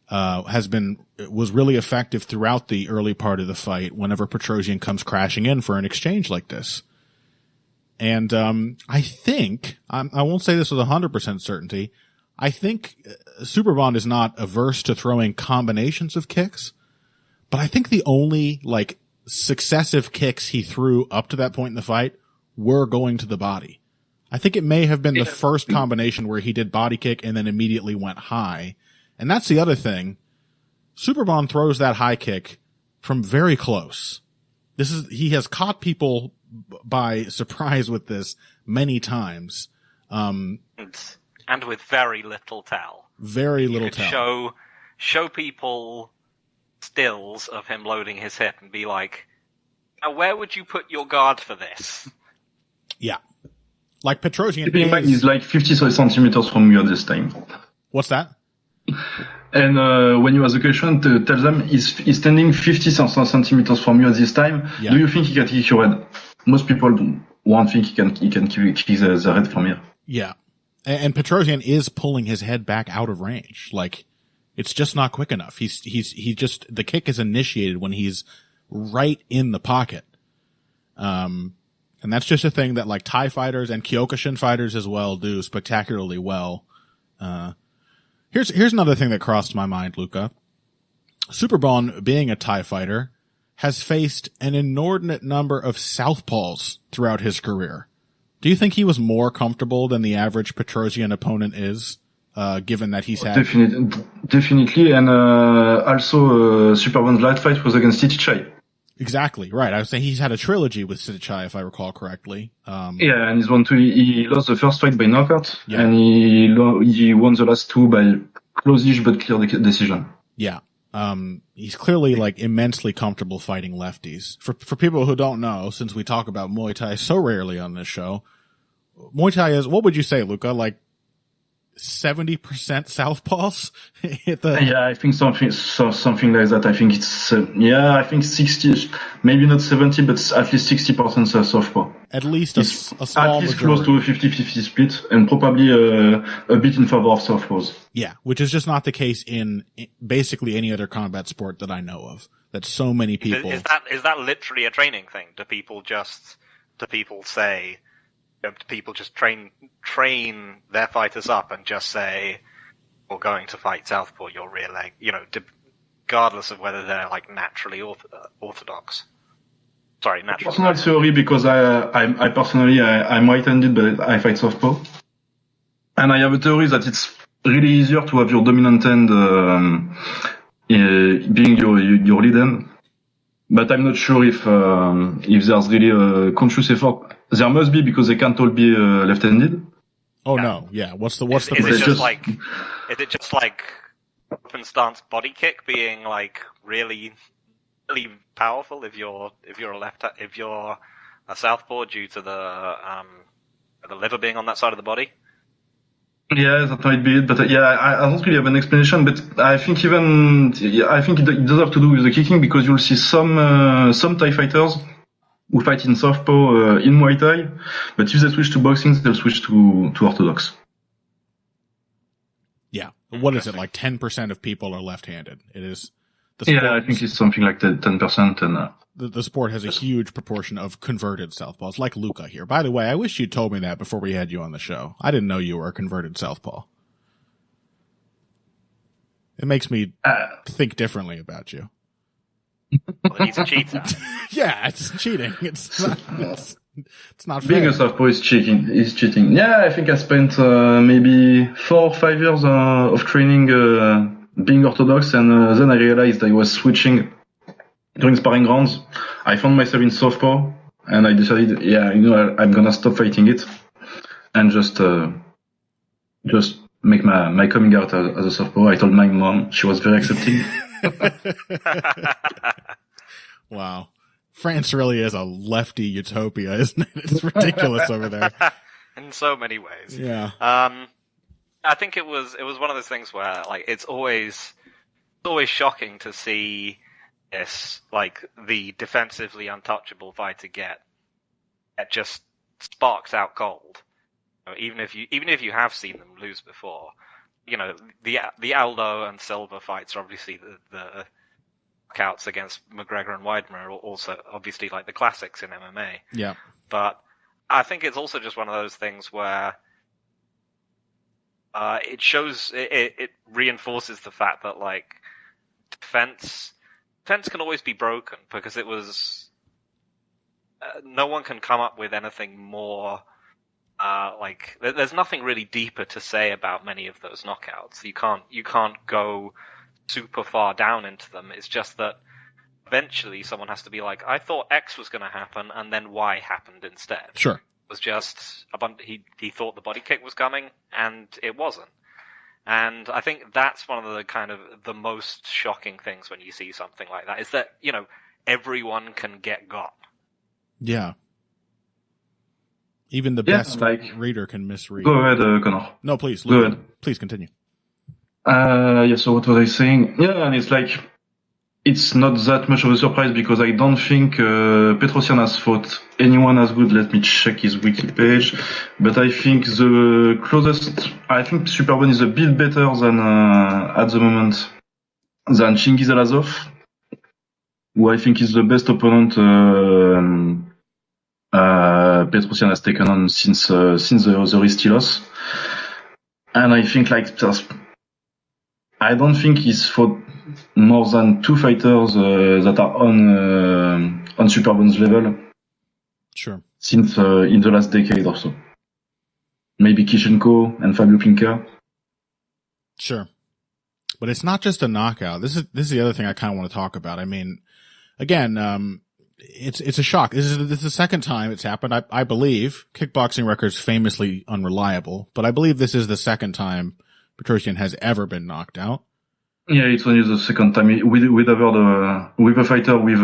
was really effective throughout the early part of the fight whenever Petrosian comes crashing in for an exchange like this. And, I think, I won't say this with 100% certainty, I think Superbon is not averse to throwing combinations of kicks, but I think the only, successive kicks he threw up to that point in the fight were going to the body. I think it may have been the first combination where he did body kick and then immediately went high. And that's the other thing. Superbon throws that high kick from very close. He has caught people by surprise with this many times. And with very little tell. Very little tell. Show people stills of him loading his hip and be like, now where would you put your guard for this? Yeah. Like Petrosian Keeping in mind he's 50 centimeters from you at this time. What's that? And when you ask the question, tell them he's standing 50 centimeters from you at this time. Yeah. Do you think he can kick your head? Most people won't think he can kick the head from here. Yeah. And Petrosian is pulling his head back out of range. It's just not quick enough. The kick is initiated when he's right in the pocket. And that's just a thing that Thai fighters and Kyokushin fighters as well do spectacularly well. Here's another thing that crossed my mind, Luca. Superbon, being a Thai fighter, has faced an inordinate number of southpaws throughout his career. Do you think he was more comfortable than the average Petrosian opponent is, given that he's had... Definitely, and also Superbon's last fight was against Tichai. Exactly, right. I was saying he's had a trilogy with Tichai, if I recall correctly. Yeah, and he lost the first fight by knockout, yeah. and he won the last two by close-ish but clear decision. Yeah. He's clearly like immensely comfortable fighting lefties. For people who don't know, since we talk about Muay Thai so rarely on this show, Muay Thai is, what would you say, Luca? Like 70% southpaws? Yeah, I think something like that. I think it's, I think 60, maybe not 70, but at least 60% southpaw. At least a small at least majority. Close to a 50-50 split, and probably a bit in favor of southpaws. Yeah, which is just not the case in basically any other combat sport that I know of. That so many people... Is that literally a training thing? Do people just train their fighters up and just say, "You're going to fight southpaw, your rear leg," regardless of whether they're like naturally orthodox? Sorry, natural. Personal theory, because I personally I'm right-handed, but I fight southpaw, and I have a theory that it's really easier to have your dominant hand being your lead hand. But I'm not sure if there's really a conscious effort. There must be, because they can't all be left-handed. Oh no, yeah. What's the is it just like open stance body kick being like really powerful if you're a southpaw due to the liver being on that side of the body? Yeah, that might be it, but I don't really have an explanation, but I think it does have to do with the kicking, because you'll see some Thai fighters who fight in southpaw in Muay Thai, but if they switch to boxing, they'll switch to orthodox. Yeah. What is it, like 10% of people are left-handed? It is. I think it's something like 10%, and the sport has a huge proportion of converted southpaws, like Luca here. By the way, I wish you told me that before we had you on the show. I didn't know you were a converted southpaw. It makes me think differently about you. Well, he's a cheater. Yeah, it's cheating. It's not fair. Being a southpaw is cheating. Yeah, I think I spent maybe 4 or 5 years of training being orthodox, and then I realized I was switching during sparring rounds. I found myself in southpaw, and I decided, I'm gonna stop fighting it, and just make my coming out as a southpaw. I told my mom; she was very accepting. Wow. France really is a lefty utopia, isn't it? It's ridiculous over there. In so many ways. Yeah. I think it was one of those things where like it's always shocking to see this, like the defensively untouchable fighter get just sparks out cold. Even if you have seen them lose before. The Aldo and Silva fights are obviously the knockouts against McGregor and Weidman are also obviously like the classics in MMA. Yeah. But I think it's also just one of those things where it reinforces the fact that like defense can always be broken, because it was no one can come up with anything more. There's nothing really deeper to say about many of those knockouts. You can't go super far down into them. It's just that eventually someone has to be like, I thought X was going to happen, and then Y happened instead. Sure. It was just he thought the body kick was coming, and it wasn't. And I think that's one of the kind of the most shocking things when you see something like that, is that, everyone can get got. Yeah. Even the best reader can misread. Go ahead, Connor. No, please. Go ahead. Please continue. So what was I saying? Yeah, and it's not that much of a surprise, because I don't think Petrosian has fought anyone as good. Let me check his wiki page. But I think Superbon is a bit better than at the moment than Chingiz Alazov, who I think is the best opponent Petrosian has taken on since the Risty loss. And I think I don't think he's fought more than 2 fighters that are on Superbon's level. Sure. Since in the last decade or so. Maybe Kishenko and Fabio Pinca. Sure. But it's not just a knockout. This is the other thing I kind of want to talk about. I mean, again, it's a shock. This is the second time it's happened. I believe kickboxing records famously unreliable, but I believe this is the second time Petrosian has ever been knocked out. Yeah, it's only the second time with a fighter with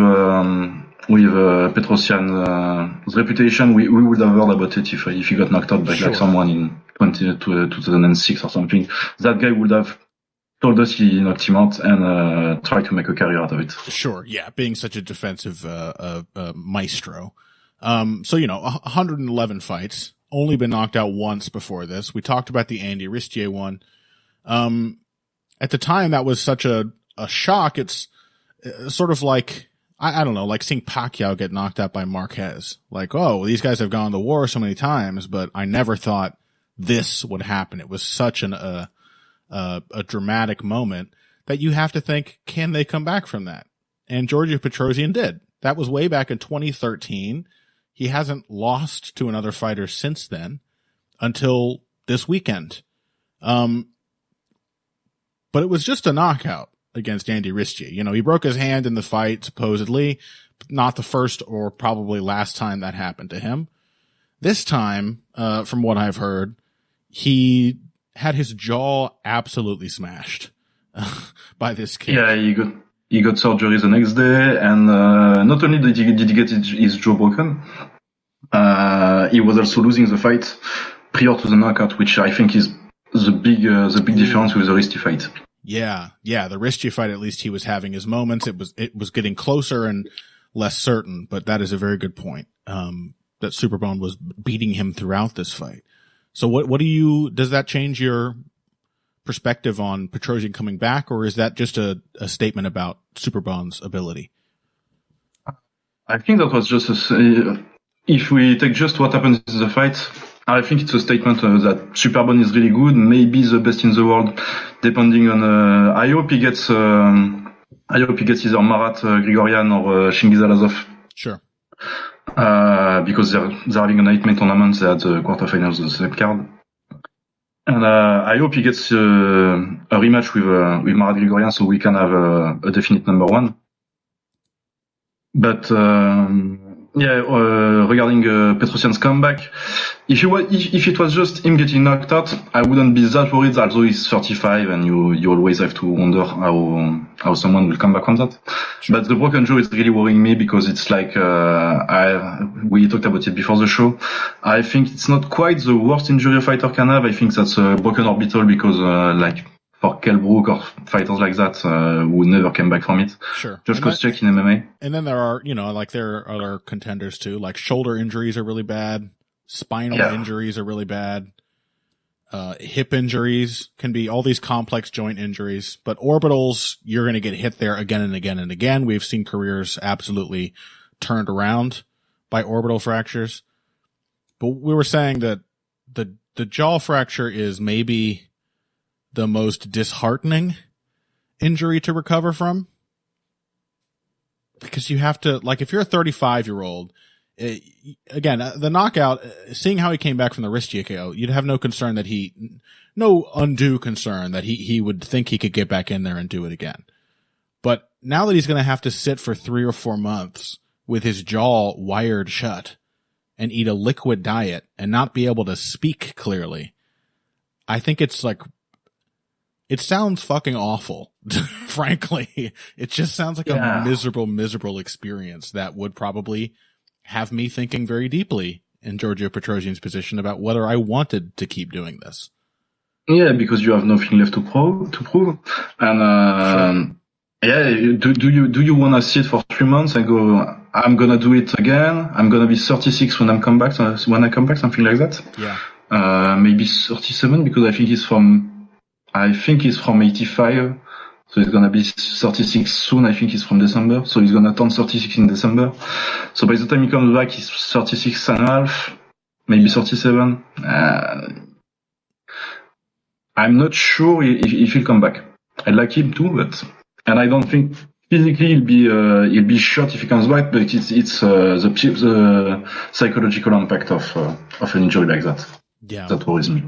Petrosian's reputation. We would have heard about it if he got knocked out by like someone in 2006 or something. That guy would have told us he knocked him out and tried to make a career out of it. Sure, yeah, being such a defensive maestro. So 111 fights, only been knocked out once before this. We talked about the Andy Ristier one. At the time, that was such a shock. It's sort of like, I don't know, like seeing Pacquiao get knocked out by Marquez. Like, oh, these guys have gone to war so many times, but I never thought this would happen. It was such a dramatic moment that you have to think, can they come back from that? And Giorgio Petrosyan did. That was way back in 2013. He hasn't lost to another fighter since then until this weekend. But it was just a knockout against Andy Ristier. He broke his hand in the fight, supposedly. Not the first or probably last time that happened to him. This time, from what I've heard, he had his jaw absolutely smashed by this kid. Yeah, he got surgery the next day, and not only did he get his jaw broken, he was also losing the fight prior to the knockout, which I think is the big difference with the Ristier fight. Yeah, the Ristier fight, at least he was having his moments. It was getting closer and less certain, but that is a very good point. That Superbon was beating him throughout this fight. So does that change your perspective on Petrosian coming back, or is that just a statement about Superbon's ability? I think that was just if we take just what happened in the fight, I think it's a statement that Superbon is really good, maybe the best in the world, depending on. I hope he gets either Marat Grigorian or Chingiz Alazov. Sure. Because they're having a nightmare tournament. They're at the quarterfinals of the same card. And I hope he gets a rematch with Marat Grigorian, so we can have a definite number one. But regarding Petrosian's comeback, if it was just him getting knocked out, I wouldn't be that worried. Although he's 35, and you always have to wonder how someone will come back from that. Sure. But the broken jaw is really worrying me, because it's like we talked about it before the show. I think it's not quite the worst injury a fighter can have. I think that's a broken orbital, because like for Kell Brook or fighters like that who never came back from it. Sure. Just Koscheck in MMA. And then there are, there are other contenders too, like shoulder injuries are really bad. Spinal injuries are really bad. Hip injuries can be all these complex joint injuries, but orbitals, you're going to get hit there again and again and again. We've seen careers absolutely turned around by orbital fractures. But we were saying that the jaw fracture is maybe the most disheartening injury to recover from, because you have to, like, if you're a 35-year-old, again, the knockout, seeing how he came back from the Ristier KO, you'd have no undue concern that he would think he could get back in there and do it again. But now that he's going to have to sit for 3 or 4 months with his jaw wired shut and eat a liquid diet and not be able to speak clearly, I think it's like, it sounds fucking awful, frankly. It just sounds like a miserable experience that would probably have me thinking very deeply in Giorgio Petrosyan's position about whether I wanted to keep doing this. Yeah, because you have nothing left to prove. And do you want to sit for 3 months and go, I'm gonna do it again, I'm gonna be 36 when I come back, something like that? Yeah. Maybe 37, because I think he's from 85, so he's gonna be 36 soon. I think he's from December, so he's gonna turn 36 in December. So by the time he comes back, he's 36 and a half, maybe 37. I'm not sure if he'll come back. I'd like him to, and I don't think physically he'll be shot if he comes back, but it's the psychological impact of an injury like that. Yeah. That worries me.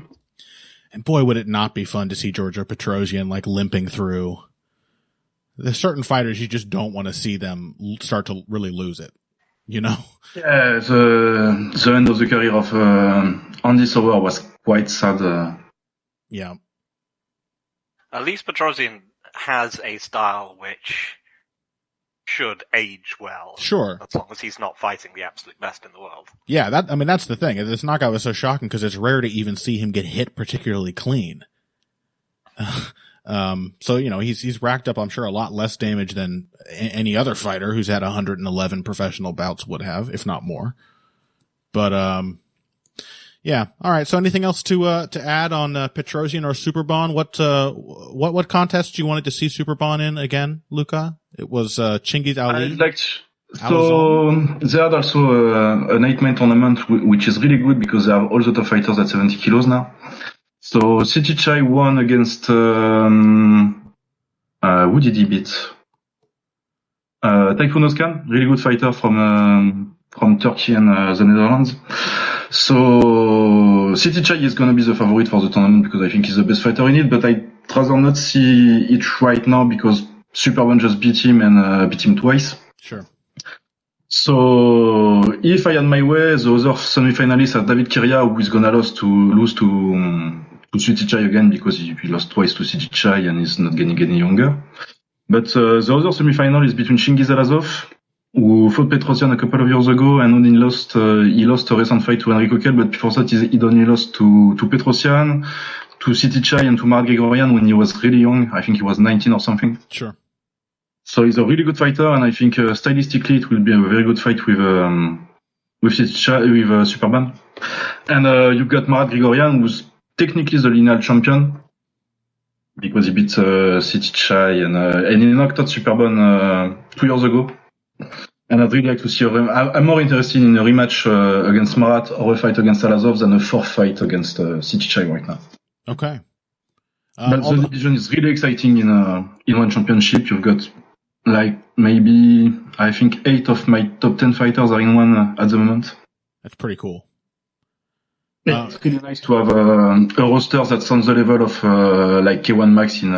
And boy, would it not be fun to see Giorgio Petrosyan like limping through. There's certain fighters you just don't want to see them start to really lose it, you know? Yeah, the end of the career of Andy Sauer was quite sad. Yeah. At least Petrosian has a style which should age well. Sure. As long as he's not fighting the absolute best in the world. Yeah, that's the thing. This knockout was so shocking because it's rare to even see him get hit particularly clean. So, you know, he's racked up, I'm sure, a lot less damage than any other fighter who's had 111 professional bouts would have, if not more. But, yeah. All right. So anything else to add on, Petrosian or Superbon? What contest you wanted to see Superbon in again, Luca? It was, Chingiz Ali. So they had also an 8-man tournament, which is really good because they have all the top fighters at 70 kilos now. So Sitichai won against who did he beat? Tayfun Özkan, really good fighter from Turkey and the Netherlands. So Sitichai is going to be the favorite for the tournament because I think he's the best fighter in it, but I'd rather not see it right now because Superbon just beat him and beat him twice. Sure. So if I had my way, the other semi-finalists are David Kiria, who is going to lose to Sitichai again because he lost twice to Sitichai and is not getting any younger. But the other semi-final is between Chingiz Alazov, who fought Petrosian a couple of years ago, and only lost a recent fight to Enrico Kell, but before that he only lost to Petrosian, to Sitichai, and to Marat Grigorian when he was really young. I think he was 19 or something. Sure. So he's a really good fighter, and I think stylistically it will be a very good fight with Sitichai, with Superbon. And you've got Marat Grigorian, who's technically the lineal champion because he beat Sitichai and he knocked out Superbon 2 years ago. And I'd really like to see I'm more interested in a rematch against Marat or a fight against Alazov than a fourth fight against Sitichai right now. Okay. But the division is really exciting in one championship. You've got like maybe I think 8 of my top 10 fighters are in one at the moment. That's pretty cool. It's really nice to have a roster that's on the level of like K1 Max in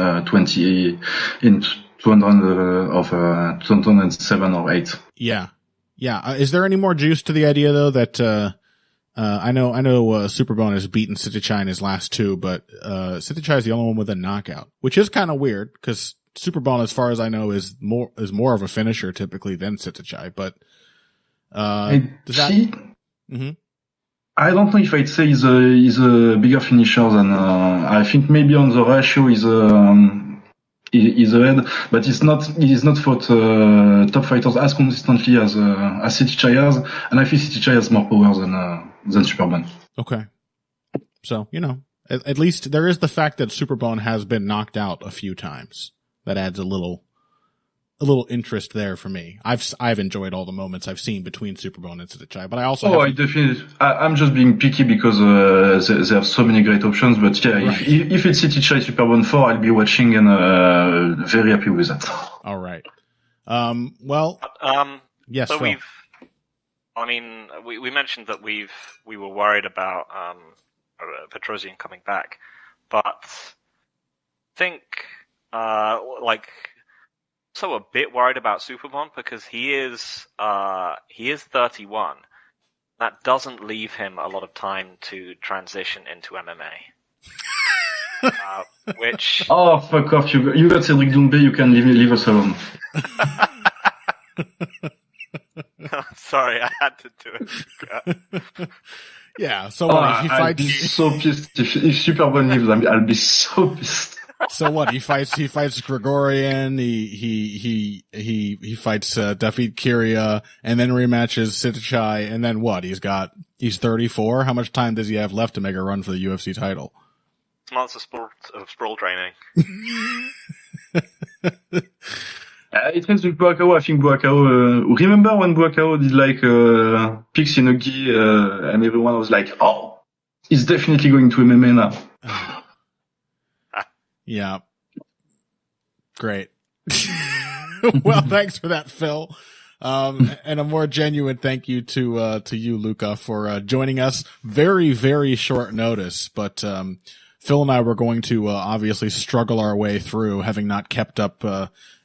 2007 or 8. Yeah. Yeah. Is there any more juice to the idea though that I know Superbon has beaten Sitichai in his last 2, but Sitichai is the only one with a knockout, which is kind of weird because Superbon, as far as I know, is more of a finisher typically than Sitichai. But does that? Mm-hmm. I don't know if I'd say he's a bigger finisher than I think maybe on the ratio he's ahead, but he's not fought top fighters as consistently as Sitichai has, and I think Sitichai has more power than Superbon. Okay, so you know, at least there is the fact that Superbon has been knocked out a few times. That adds a little interest there for me. I've enjoyed all the moments I've seen between Superbon and Sitichai, but I also I'm just being picky because they have so many great options. But yeah, right. if it's Sitichai Superbon 4, I'll be watching and very happy with that. All right. Yes. So we mentioned that we were worried about Petrosian coming back, but I think so a bit worried about Superbon because he is 31. That doesn't leave him a lot of time to transition into MMA. Which oh fuck off! You got Cedric Doumbé. You can leave us alone. Sorry, I had to do it. Yeah. So he I'll fights. be so pissed if Superbon leaves. I'll be so pissed. So what? He fights Grigorian. He fights David Kiria, and then rematches Sitichai, and then what? He's 34. How much time does he have left to make a run for the UFC title? Months of sprawl training. It ends with Buakaw. I think Buakaw. Remember when Buakaw did like picks in a gi, and everyone was like, "Oh, he's definitely going to MMA now." Yeah. Great. Well, thanks for that, Phil. And a more genuine thank you to you, Luca, for joining us. Very, very short notice, but Phil and I were going to obviously struggle our way through, having not kept up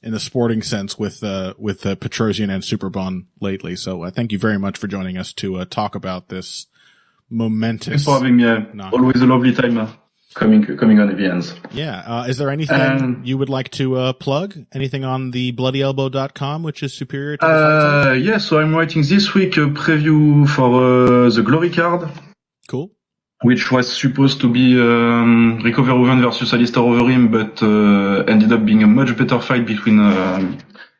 in the sporting sense with Petrosian and Superbon lately. So thank you very much for joining us to talk about this momentous. Thanks for having me. Always a lovely time. Coming on Heavy Hands. Yeah. Is there anything you would like to plug? Anything on the bloodyelbow.com, which is superior to the fight site? Yeah, so I'm writing this week a preview for the Glory card. Cool. Which was supposed to be Rico Verhoeven versus Alistair Overeem, but ended up being a much better fight between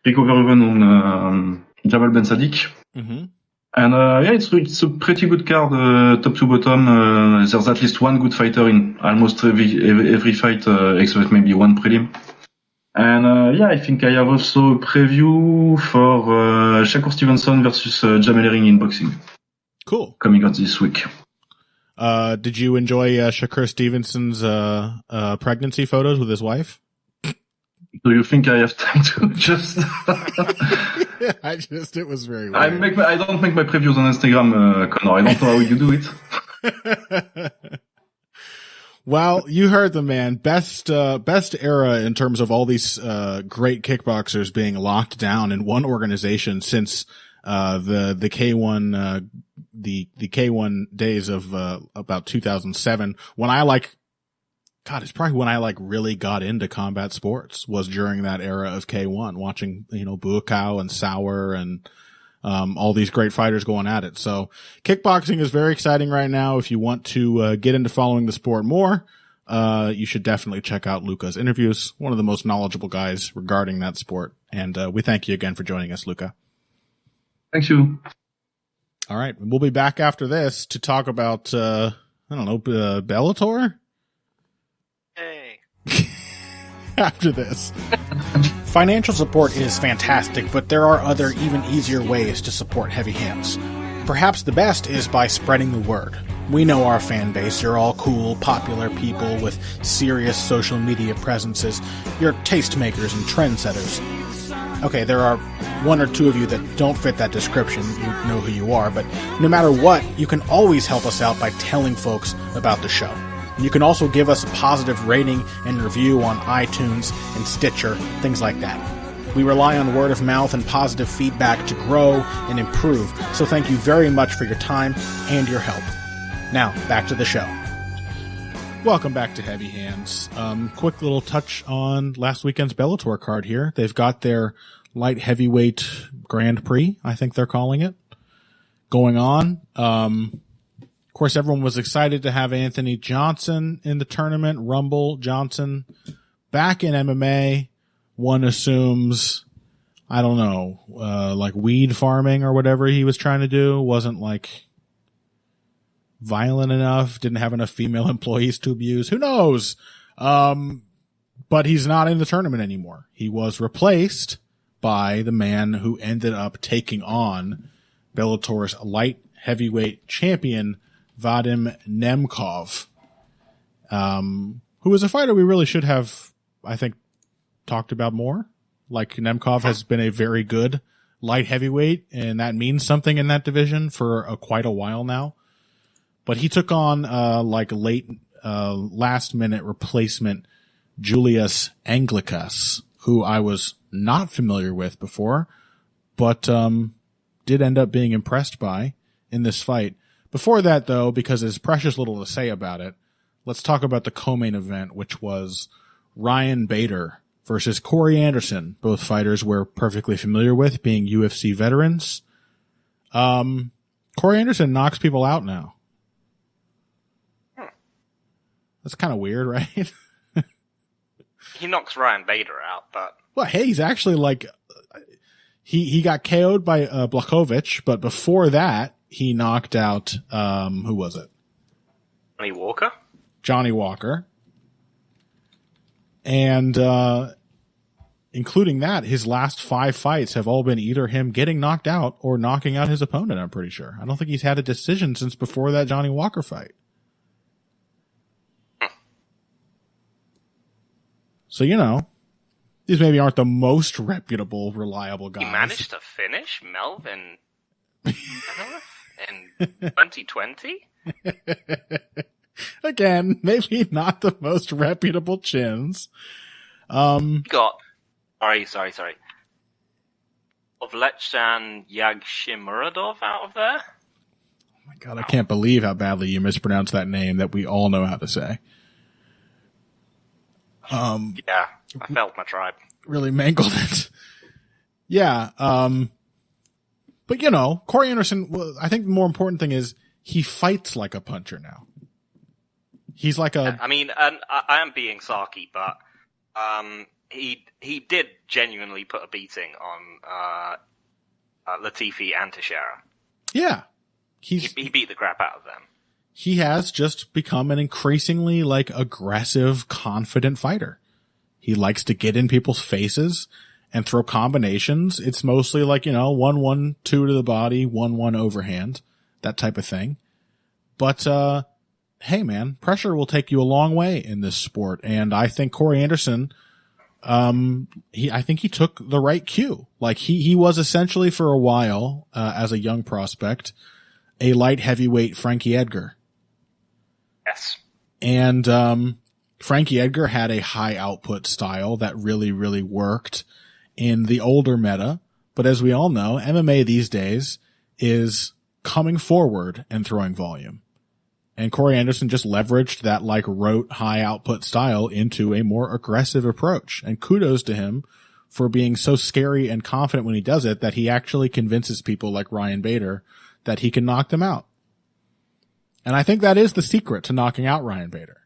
Rico Verhoeven and Jamal Ben Sadiq. Mm-hmm. And yeah, it's a pretty good card, top to bottom. There's at least one good fighter in almost every fight, except maybe one prelim. And yeah, I think I have also a preview for Shakur Stevenson versus Jamel Herring in boxing. Cool. Coming out this week. Did you enjoy Shakur Stevenson's pregnancy photos with his wife? Do you think I have time to adjust? It was very weird. I don't make my previews on Instagram, Connor. I don't know how you do it. Well, you heard the man. Best era in terms of all these great kickboxers being locked down in one organization since the K1 the K1 days of about 2007, when it's probably when I really got into combat sports, was during that era of K1, watching, Buakaw and Sauer and all these great fighters going at it. So kickboxing is very exciting right now. If you want to get into following the sport more, you should definitely check out Luca's interviews, one of the most knowledgeable guys regarding that sport. And we thank you again for joining us, Luca. Thank you. All right. We'll be back after this to talk about, Bellator? Hey. After this. Financial support is fantastic, but there are other, even easier ways to support Heavy Hands. Perhaps the best is by spreading the word. We know our fan base. You're all cool, popular people with serious social media presences. You're tastemakers and trendsetters. Okay, there are one or two of you that don't fit that description. You know who you are, but no matter what, you can always help us out by telling folks about the show. You can also give us a positive rating and review on iTunes and Stitcher, things like that. We rely on word of mouth and positive feedback to grow and improve, so thank you very much for your time and your help. Now, back to the show. Welcome back to Heavy Hands. Quick little touch on last weekend's Bellator card here. They've got their light heavyweight Grand Prix, I think they're calling it, going on. Of course, everyone was excited to have Anthony Johnson in the tournament. Rumble Johnson back in MMA. One assumes, I don't know, weed farming or whatever he was trying to do wasn't violent enough, didn't have enough female employees to abuse. Who knows? But he's not in the tournament anymore. He was replaced by the man who ended up taking on Bellator's light heavyweight champion, Vadim Nemkov, who is a fighter we really should have, I think, talked about more. Nemkov has been a very good light heavyweight, and that means something in that division for quite a while now. But he took on, last minute replacement Julius Anglicus, who I was not familiar with before, but, did end up being impressed by in this fight. Before that, though, because there's precious little to say about it, let's talk about the co-main event, which was Ryan Bader versus Corey Anderson. Both fighters we're perfectly familiar with, being UFC veterans. Corey Anderson knocks people out now. That's kind of weird, right? He knocks Ryan Bader out, but... Well, hey, he's actually he got KO'd by Blachowicz, but before that, he knocked out, who was it? Johnny Walker? Johnny Walker. And, including that, his last 5 fights have all been either him getting knocked out or knocking out his opponent, I'm pretty sure. I don't think he's had a decision since before that Johnny Walker fight. So, these maybe aren't the most reputable, reliable guys. He managed to finish Melvin in 2020? Again, maybe not the most reputable chins. Got, sorry. Ovlechan Yagshimuradov out of there? Oh my god, I can't believe how badly you mispronounced that name that we all know how to say. Yeah, I felt my tribe. Really mangled it. Yeah, but you know, Corey Anderson, well, I think the more important thing is he fights like a puncher now. He's like a... I mean, and I am being sarky, but he did genuinely put a beating on Latifi and Teixeira. Yeah. He beat the crap out of them. He has just become an increasingly like aggressive, confident fighter. He likes to get in people's faces and throw combinations. It's mostly like, you know, 1-1, 2 to the body, 1-1 overhand, that type of thing. But, hey man, pressure will take you a long way in this sport. And I think Corey Anderson, I think he took the right cue. Like he was essentially for a while, as a young prospect, a light heavyweight Frankie Edgar. Yes. And, Frankie Edgar had a high output style that really, really worked in the older meta. But as we all know, MMA these days is coming forward and throwing volume. And Corey Anderson just leveraged that like rote high output style into a more aggressive approach. And kudos to him for being so scary and confident when he does it that he actually convinces people like Ryan Bader that he can knock them out. And I think that is the secret to knocking out Ryan Bader.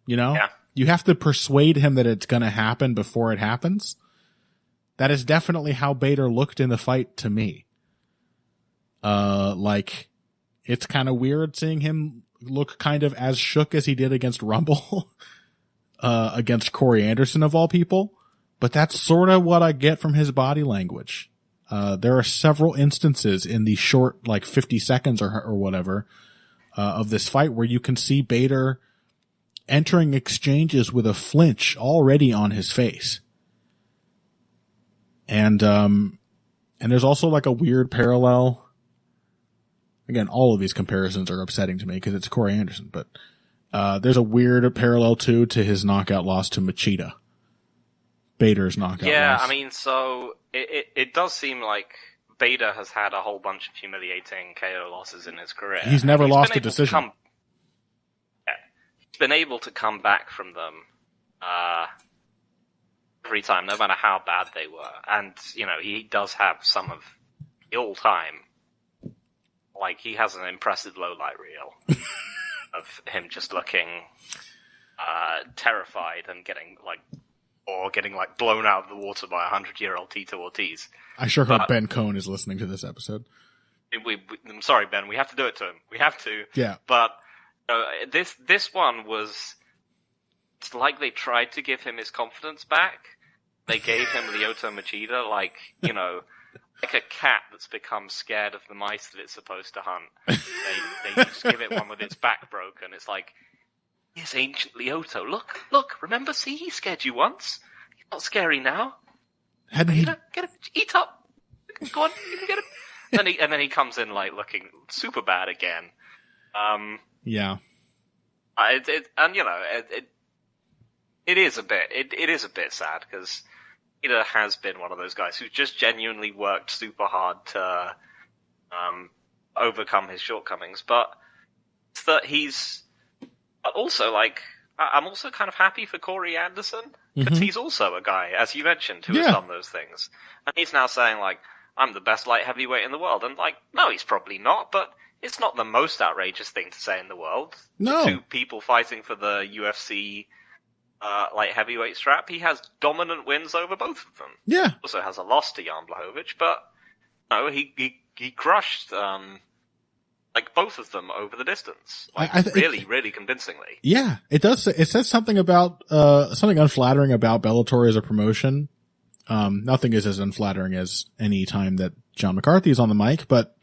You know, yeah. You have to persuade him that it's going to happen before it happens. That is definitely how Bader looked in the fight to me. Like it's kind of weird seeing him look kind of as shook as he did against Rumble, against Corey Anderson of all people. But that's sort of what I get from his body language. There are several instances in the short, like 50 seconds or whatever, of this fight where you can see Bader entering exchanges with a flinch already on his face. And there's also like a weird parallel. Again, all of these comparisons are upsetting to me because it's Corey Anderson, but, there's a weird parallel too to his knockout loss to Machida. Bader's knockout loss. Yeah, I mean, so it does seem like Bader has had a whole bunch of humiliating KO losses in his career. He's never lost a decision. Been able to come back from them every time, no matter how bad they were. And, you know, he does have some of the all-time, like, he has an impressive low-light reel of him just looking terrified and getting blown out of the water by a 100-year-old Tito Ortiz. I sure hope Ben Cohn is listening to this episode. I'm sorry, Ben, we have to do it to him. We have to. Yeah. But this one was, it's like they tried to give him his confidence back. They gave him Lyoto Machida, like, you know, like a cat that's become scared of the mice that it's supposed to hunt. They just give it one with its back broken. It's like, here's ancient Lyoto. Look, remember, see, he scared you once. He's not scary now. Hadn't he... Get it, eat up. Go on, you can get it. And then he comes in, like, looking super bad again. Yeah. It is a bit sad because Ida has been one of those guys who just genuinely worked super hard to overcome his shortcomings, but it's that he's also like, I'm also kind of happy for Corey Anderson because he's also a guy, as you mentioned, who has done those things, and he's now saying like, I'm the best light heavyweight in the world, and like, no, he's probably not, but it's not the most outrageous thing to say in the world. No. Two people fighting for the UFC light heavyweight strap. He has dominant wins over both of them. Yeah. Also has a loss to Jan Blachowicz, but no, he crushed like both of them over the distance. Like, really convincingly. Yeah, it does. It says something about something unflattering about Bellator as a promotion. Nothing is as unflattering as any time that John McCarthy is on the mic, but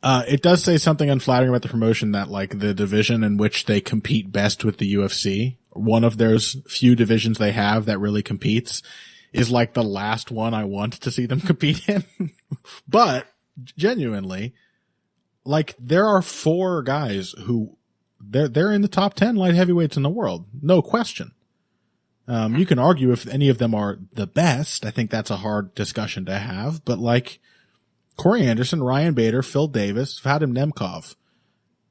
it does say something unflattering about the promotion that like the division in which they compete best with the UFC one of those few divisions they have that really competes, is like the last one I want to see them compete in. But genuinely, like, there are 4 guys who they're in the top 10 light heavyweights in the world. No question. You can argue if any of them are the best. I think that's a hard discussion to have, but like Corey Anderson, Ryan Bader, Phil Davis, Vadim Nemkov,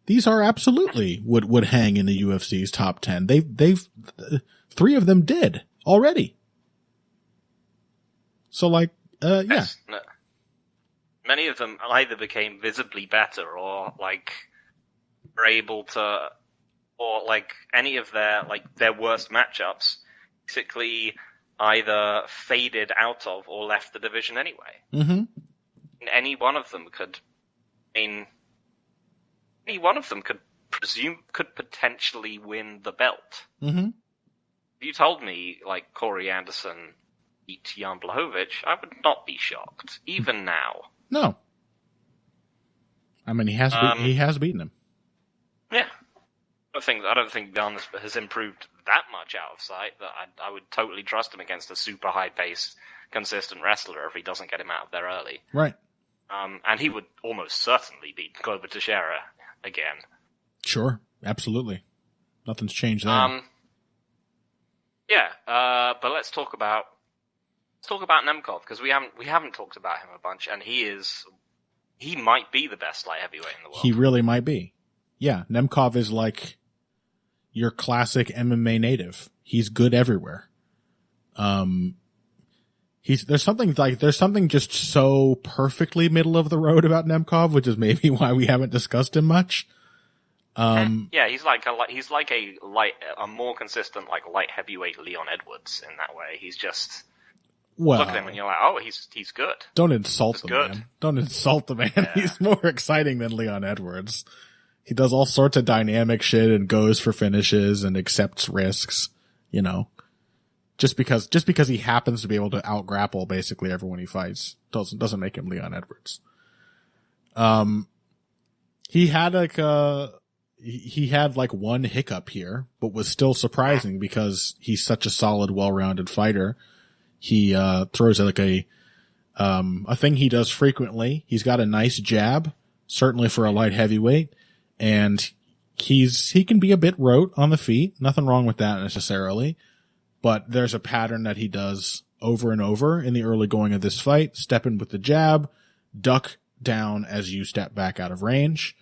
these are absolutely would hang in the UFC's top 10. They've 3 of them did already. So like, yeah. Yes. No. Many of them either became visibly better or like were able to, or like any of their worst matchups basically either faded out of or left the division anyway. Mm-hmm. And any one of them could potentially win the belt. Mm-hmm. If you told me like Corey Anderson beat Jan Blachowicz, I would not be shocked, even now. No. I mean, he has beaten him. Yeah. I don't think Jan has improved that much out of sight that I would totally trust him against a super high-paced, consistent wrestler if he doesn't get him out of there early. Right. And he would almost certainly beat Glover Teixeira again. Sure. Absolutely. Nothing's changed there. Yeah. But let's talk about Nemkov, because we haven't talked about him a bunch, and he might be the best light heavyweight in the world. He really might be. Yeah, Nemkov is like your classic MMA native. He's good everywhere. There's something just so perfectly middle of the road about Nemkov, which is maybe why we haven't discussed him much. Yeah, he's like a more consistent light heavyweight Leon Edwards in that way. He's just look at him and you're like, oh, he's good. Don't insult the man. Don't insult the man. Yeah. He's more exciting than Leon Edwards. He does all sorts of dynamic shit and goes for finishes and accepts risks, you know. Just because he happens to be able to out-grapple basically everyone he fights doesn't make him Leon Edwards. He had one hiccup here, but was still surprising because he's such a solid, well-rounded fighter. He throws like a thing he does frequently. He's got a nice jab, certainly for a light heavyweight, and he can be a bit rote on the feet. Nothing wrong with that necessarily, but there's a pattern that he does over and over in the early going of this fight. Step in with the jab, duck down as you step back out of range.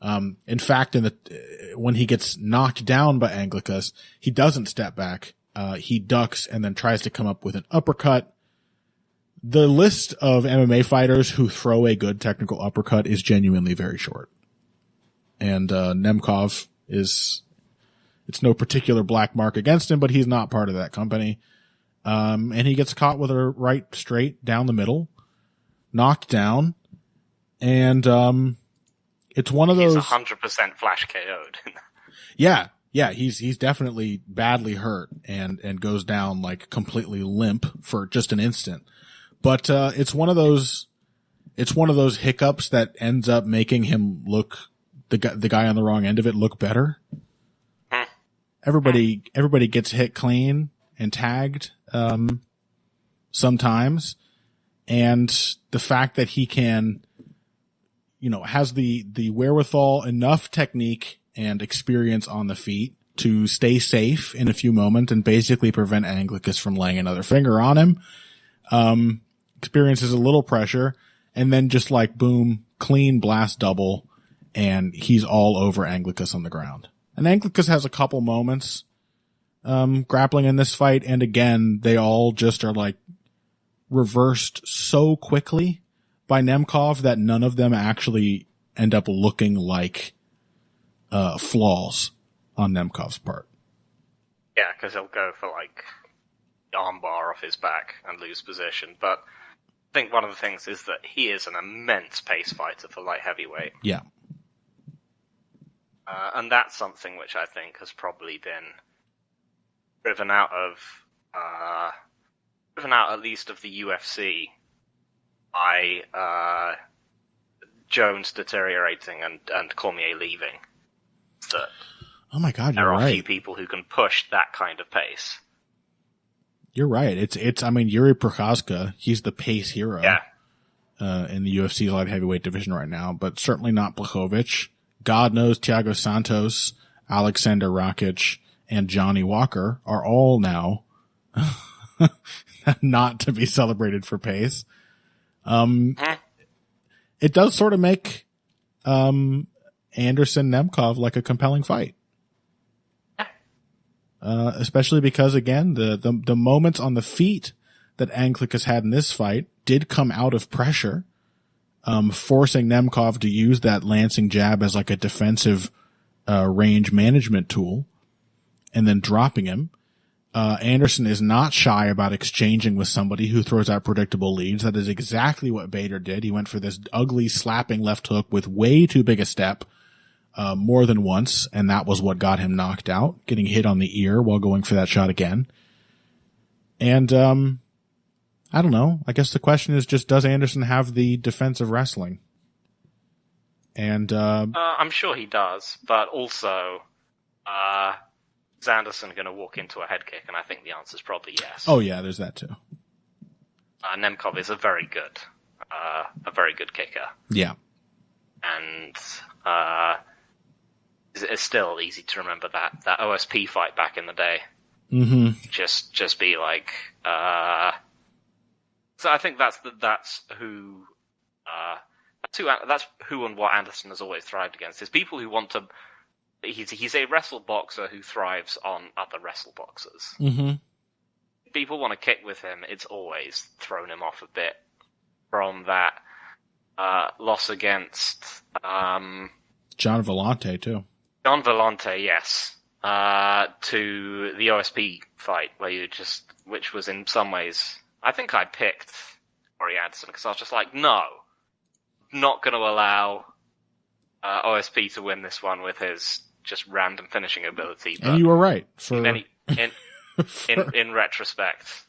In fact, when he gets knocked down by Anglicus, he doesn't step back. He ducks and then tries to come up with an uppercut. The list of MMA fighters who throw a good technical uppercut is genuinely very short. And Nemkov it's no particular black mark against him, but he's not part of that company. And he gets caught with a right straight down the middle, knocked down, and it's one of those. He's 100% flash KO'd. Yeah, he's definitely badly hurt and goes down like completely limp for just an instant. But it's one of those hiccups that ends up making him look the guy on the wrong end of it look better. Everybody gets hit clean and tagged sometimes, and the fact that he can, has the wherewithal, enough technique and experience on the feet to stay safe in a few moments and basically prevent Anglicus from laying another finger on him. Experiences a little pressure and then just like boom, clean blast double, and he's all over Anglicus on the ground. And Anglicus has a couple moments grappling in this fight, and again, they all just are like reversed so quickly by Nemkov that none of them actually end up looking like flaws on Nemkov's part. Yeah, because he'll go for like armbar off his back and lose position. But I think one of the things is that he is an immense pace fighter for light heavyweight. Yeah. And that's something which I think has probably been driven out at least of the UFC by Jones deteriorating and Cormier leaving. Oh my God, you're there are right. few people who can push that kind of pace. You're right. I mean, Yuri Prochazka, he's the pace hero. Yeah. In the UFC light heavyweight division right now, but certainly not Blachowicz. God knows Thiago Santos, Alexander Rakic, and Johnny Walker are all now not to be celebrated for pace. It does sort of make Anderson Nemkov like a compelling fight. Especially because, again, the moments on the feet that Anglik has had in this fight did come out of pressure, forcing Nemkov to use that lancing jab as like a defensive range management tool, and then dropping him. Anderson is not shy about exchanging with somebody who throws out predictable leads. That is exactly what Bader did. He went for this ugly slapping left hook with way too big a step, more than once, and that was what got him knocked out, getting hit on the ear while going for that shot again. And, I don't know. I guess the question is just, does Anderson have the defensive wrestling? And, I'm sure he does, but also, is Anderson going to walk into a head kick? And I think the answer is probably yes. Oh yeah, there's that too. Nemkov is a very good kicker. Yeah. And, it's still easy to remember that OSP fight back in the day. Mm-hmm. Just be like, so I think that's who and what Anderson has always thrived against is people who want to. He's a wrestle boxer who thrives on other wrestle boxers. Mm-hmm. If people want to kick with him, it's always thrown him off a bit from that loss against John Vellante too. John Vellante, yes, to the OSP fight which was in some ways. I think I picked Corey Anderson because I was just like, no, not going to allow OSP to win this one with his just random finishing ability. But and you were right. In retrospect,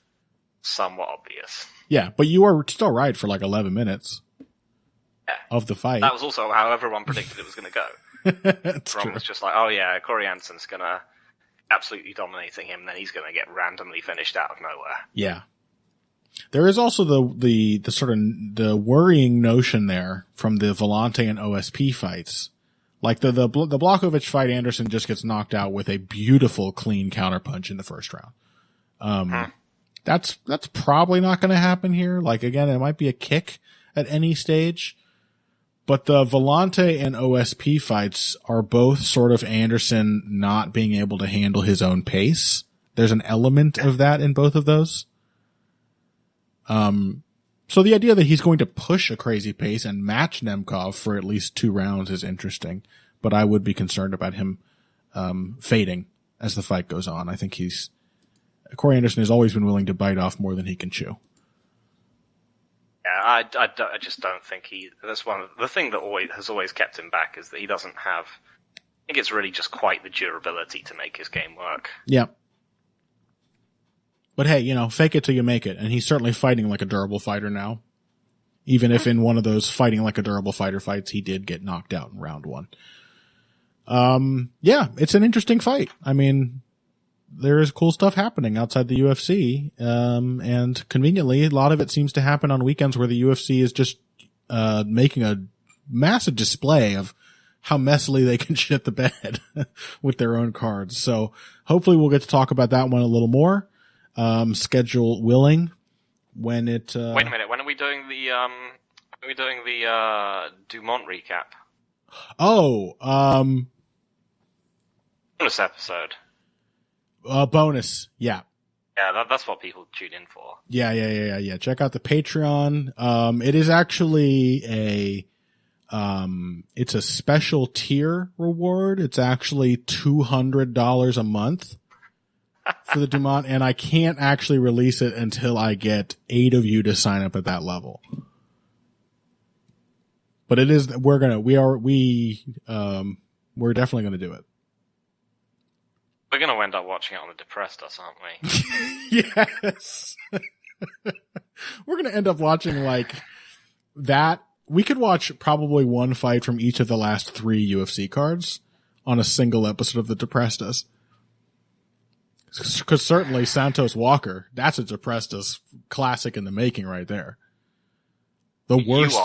somewhat obvious. Yeah, but you were still right for like 11 minutes of the fight. That was also how everyone predicted it was going to go. Everyone was just like, oh yeah, Corey Anderson's going to absolutely dominating him, then he's going to get randomly finished out of nowhere. Yeah. There is also the sort of the worrying notion there from the Vellante and OSP fights. Like the Blachowicz fight, Anderson just gets knocked out with a beautiful clean counterpunch in the first round. That's probably not going to happen here. Like again, it might be a kick at any stage, but the Vellante and OSP fights are both sort of Anderson not being able to handle his own pace. There's an element of that in both of those. So the idea that he's going to push a crazy pace and match Nemkov for at least 2 rounds is interesting, but I would be concerned about him, fading as the fight goes on. I think Corey Anderson has always been willing to bite off more than he can chew. Yeah, I just don't think that's one of the thing that has always kept him back is that he doesn't have, I think it's really just quite the durability to make his game work. Yeah. But hey, fake it till you make it. And he's certainly fighting like a durable fighter now. Even if in one of those fighting like a durable fighter fights, he did get knocked out in round 1. Yeah, it's an interesting fight. I mean, there is cool stuff happening outside the UFC. And conveniently, a lot of it seems to happen on weekends where the UFC is just, making a massive display of how messily they can shit the bed with their own cards. So hopefully we'll get to talk about that one a little more. Schedule willing, when it. Wait a minute. When are we doing the Dumont recap? Oh, bonus episode. Bonus. Yeah. Yeah, that's what people tune in for. Yeah. Check out the Patreon. It is actually it's a special tier reward. It's actually $200 a month. For the Dumont, and I can't actually release it until I get 8 of you to sign up at that level. But it is, we're definitely gonna do it. We're gonna end up watching it on the Depressed Us, aren't we? Yes. We're gonna end up watching like that. We could watch probably one fight from each of the last 3 UFC cards on a single episode of the Deprestas. Because certainly Santos Walker, that's a Deprestas classic in the making right there. The worst.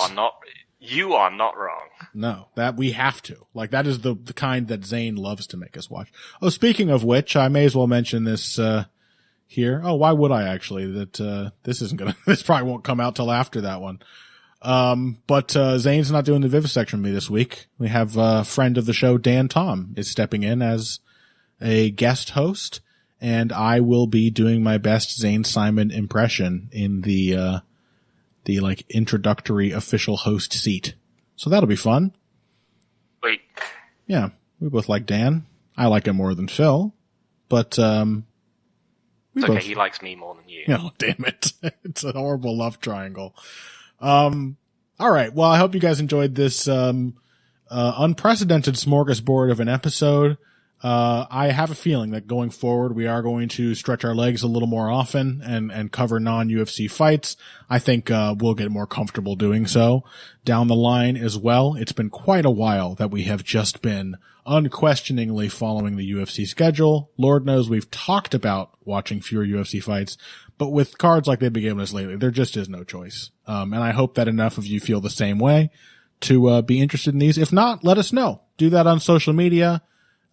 You are not wrong. No, that we have to. Like, that is the kind that Zane loves to make us watch. Oh, speaking of which, I may as well mention this, here. Oh, why would I actually? This probably won't come out till after that one. But Zane's not doing the vivisection with me this week. We have a friend of the show, Dan Tom, is stepping in as a guest host, and I will be doing my best Zane Simon impression in the like introductory official host seat. So that'll be fun. Wait. Yeah, we both like Dan. I like him more than Phil, but it's okay, he likes me more than you. Oh, damn it. It's a horrible love triangle. All right. Well, I hope you guys enjoyed this unprecedented smorgasbord of an episode. I have a feeling that going forward, we are going to stretch our legs a little more often and cover non-UFC fights. I think we'll get more comfortable doing so down the line as well. It's been quite a while that we have just been unquestioningly following the UFC schedule. Lord knows we've talked about watching fewer UFC fights, but with cards like they've been giving us lately, there just is no choice. And I hope that enough of you feel the same way to be interested in these. If not, let us know. Do that on social media.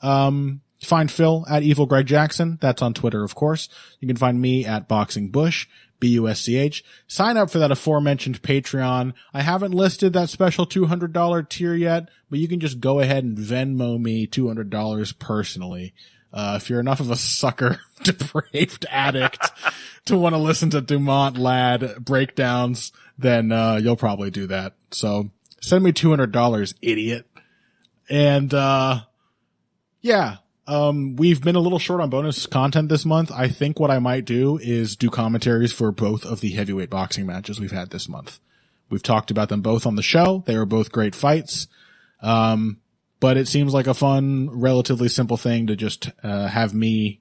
Find Phil at Evil Greg Jackson. That's on Twitter, of course. You can find me at Boxing Bush, BUSCH. Sign up for that aforementioned Patreon. I haven't listed that special $200 tier yet, but you can just go ahead and Venmo me $200 personally. If you're enough of a sucker, depraved addict to want to listen to Dumont Lad breakdowns, then, you'll probably do that. So send me $200, idiot. And, yeah. We've been a little short on bonus content this month. I think what I might do is do commentaries for both of the heavyweight boxing matches we've had this month. We've talked about them both on the show. They were both great fights. But it seems like a fun, relatively simple thing to just, have me,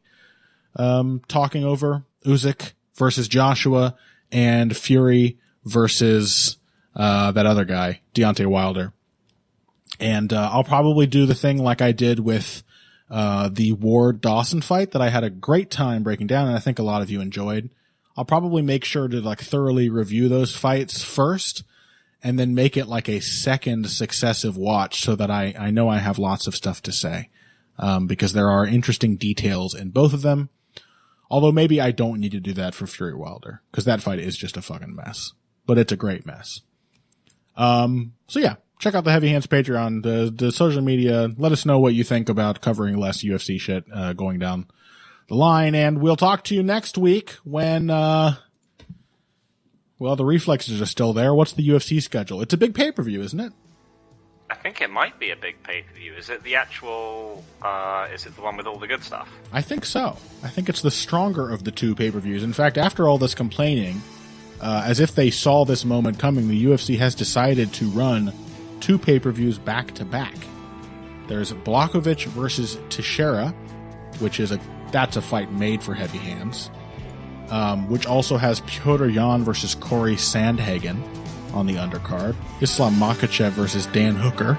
talking over Usyk versus Joshua and Fury versus, that other guy, Deontay Wilder. And, I'll probably do the thing like I did with, the Ward Dawson fight that I had a great time breaking down, and I think a lot of you enjoyed. I'll probably make sure to like thoroughly review those fights first and then make it like a second successive watch so that I know I have lots of stuff to say. Because there are interesting details in both of them. Although maybe I don't need to do that for Fury Wilder, because that fight is just a fucking mess. But it's a great mess. So yeah. Check out the Heavy Hands Patreon, the social media. Let us know what you think about covering less UFC shit, going down the line. And we'll talk to you next week when, well, the reflexes are still there. What's the UFC schedule? It's a big pay-per-view, isn't it? I think it might be a big pay-per-view. Is it the actual, is it the one with all the good stuff? I think so. I think it's the stronger of the two pay-per-views. In fact, after all this complaining, as if they saw this moment coming, the UFC has decided to run 2 pay-per-views back-to-back. There's Blachowicz versus Teixeira, which is that's a fight made for heavy hands, which also has Petr Yan versus Corey Sandhagen on the undercard, Islam Makhachev versus Dan Hooker,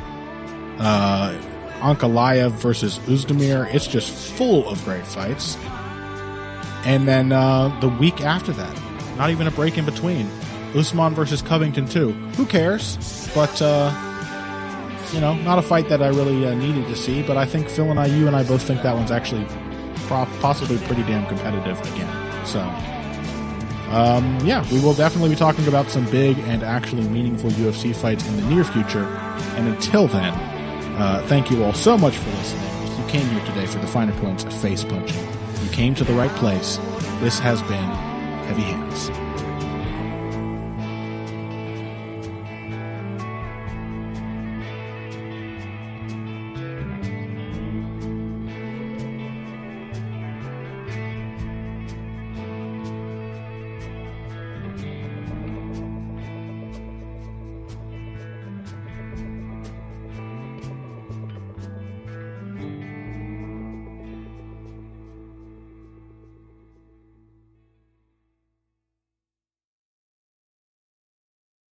Ankalaev versus Uzdemir. It's just full of great fights. And then the week after that, not even a break in between, Usman versus Covington 2. Who cares? But, not a fight that I really needed to see, but I think Phil and you and I both think that one's actually possibly pretty damn competitive again. So, we will definitely be talking about some big and actually meaningful UFC fights in the near future. And until then, thank you all so much for listening. You came here today for the finer points of face punching. You came to the right place. This has been Heavy Hands.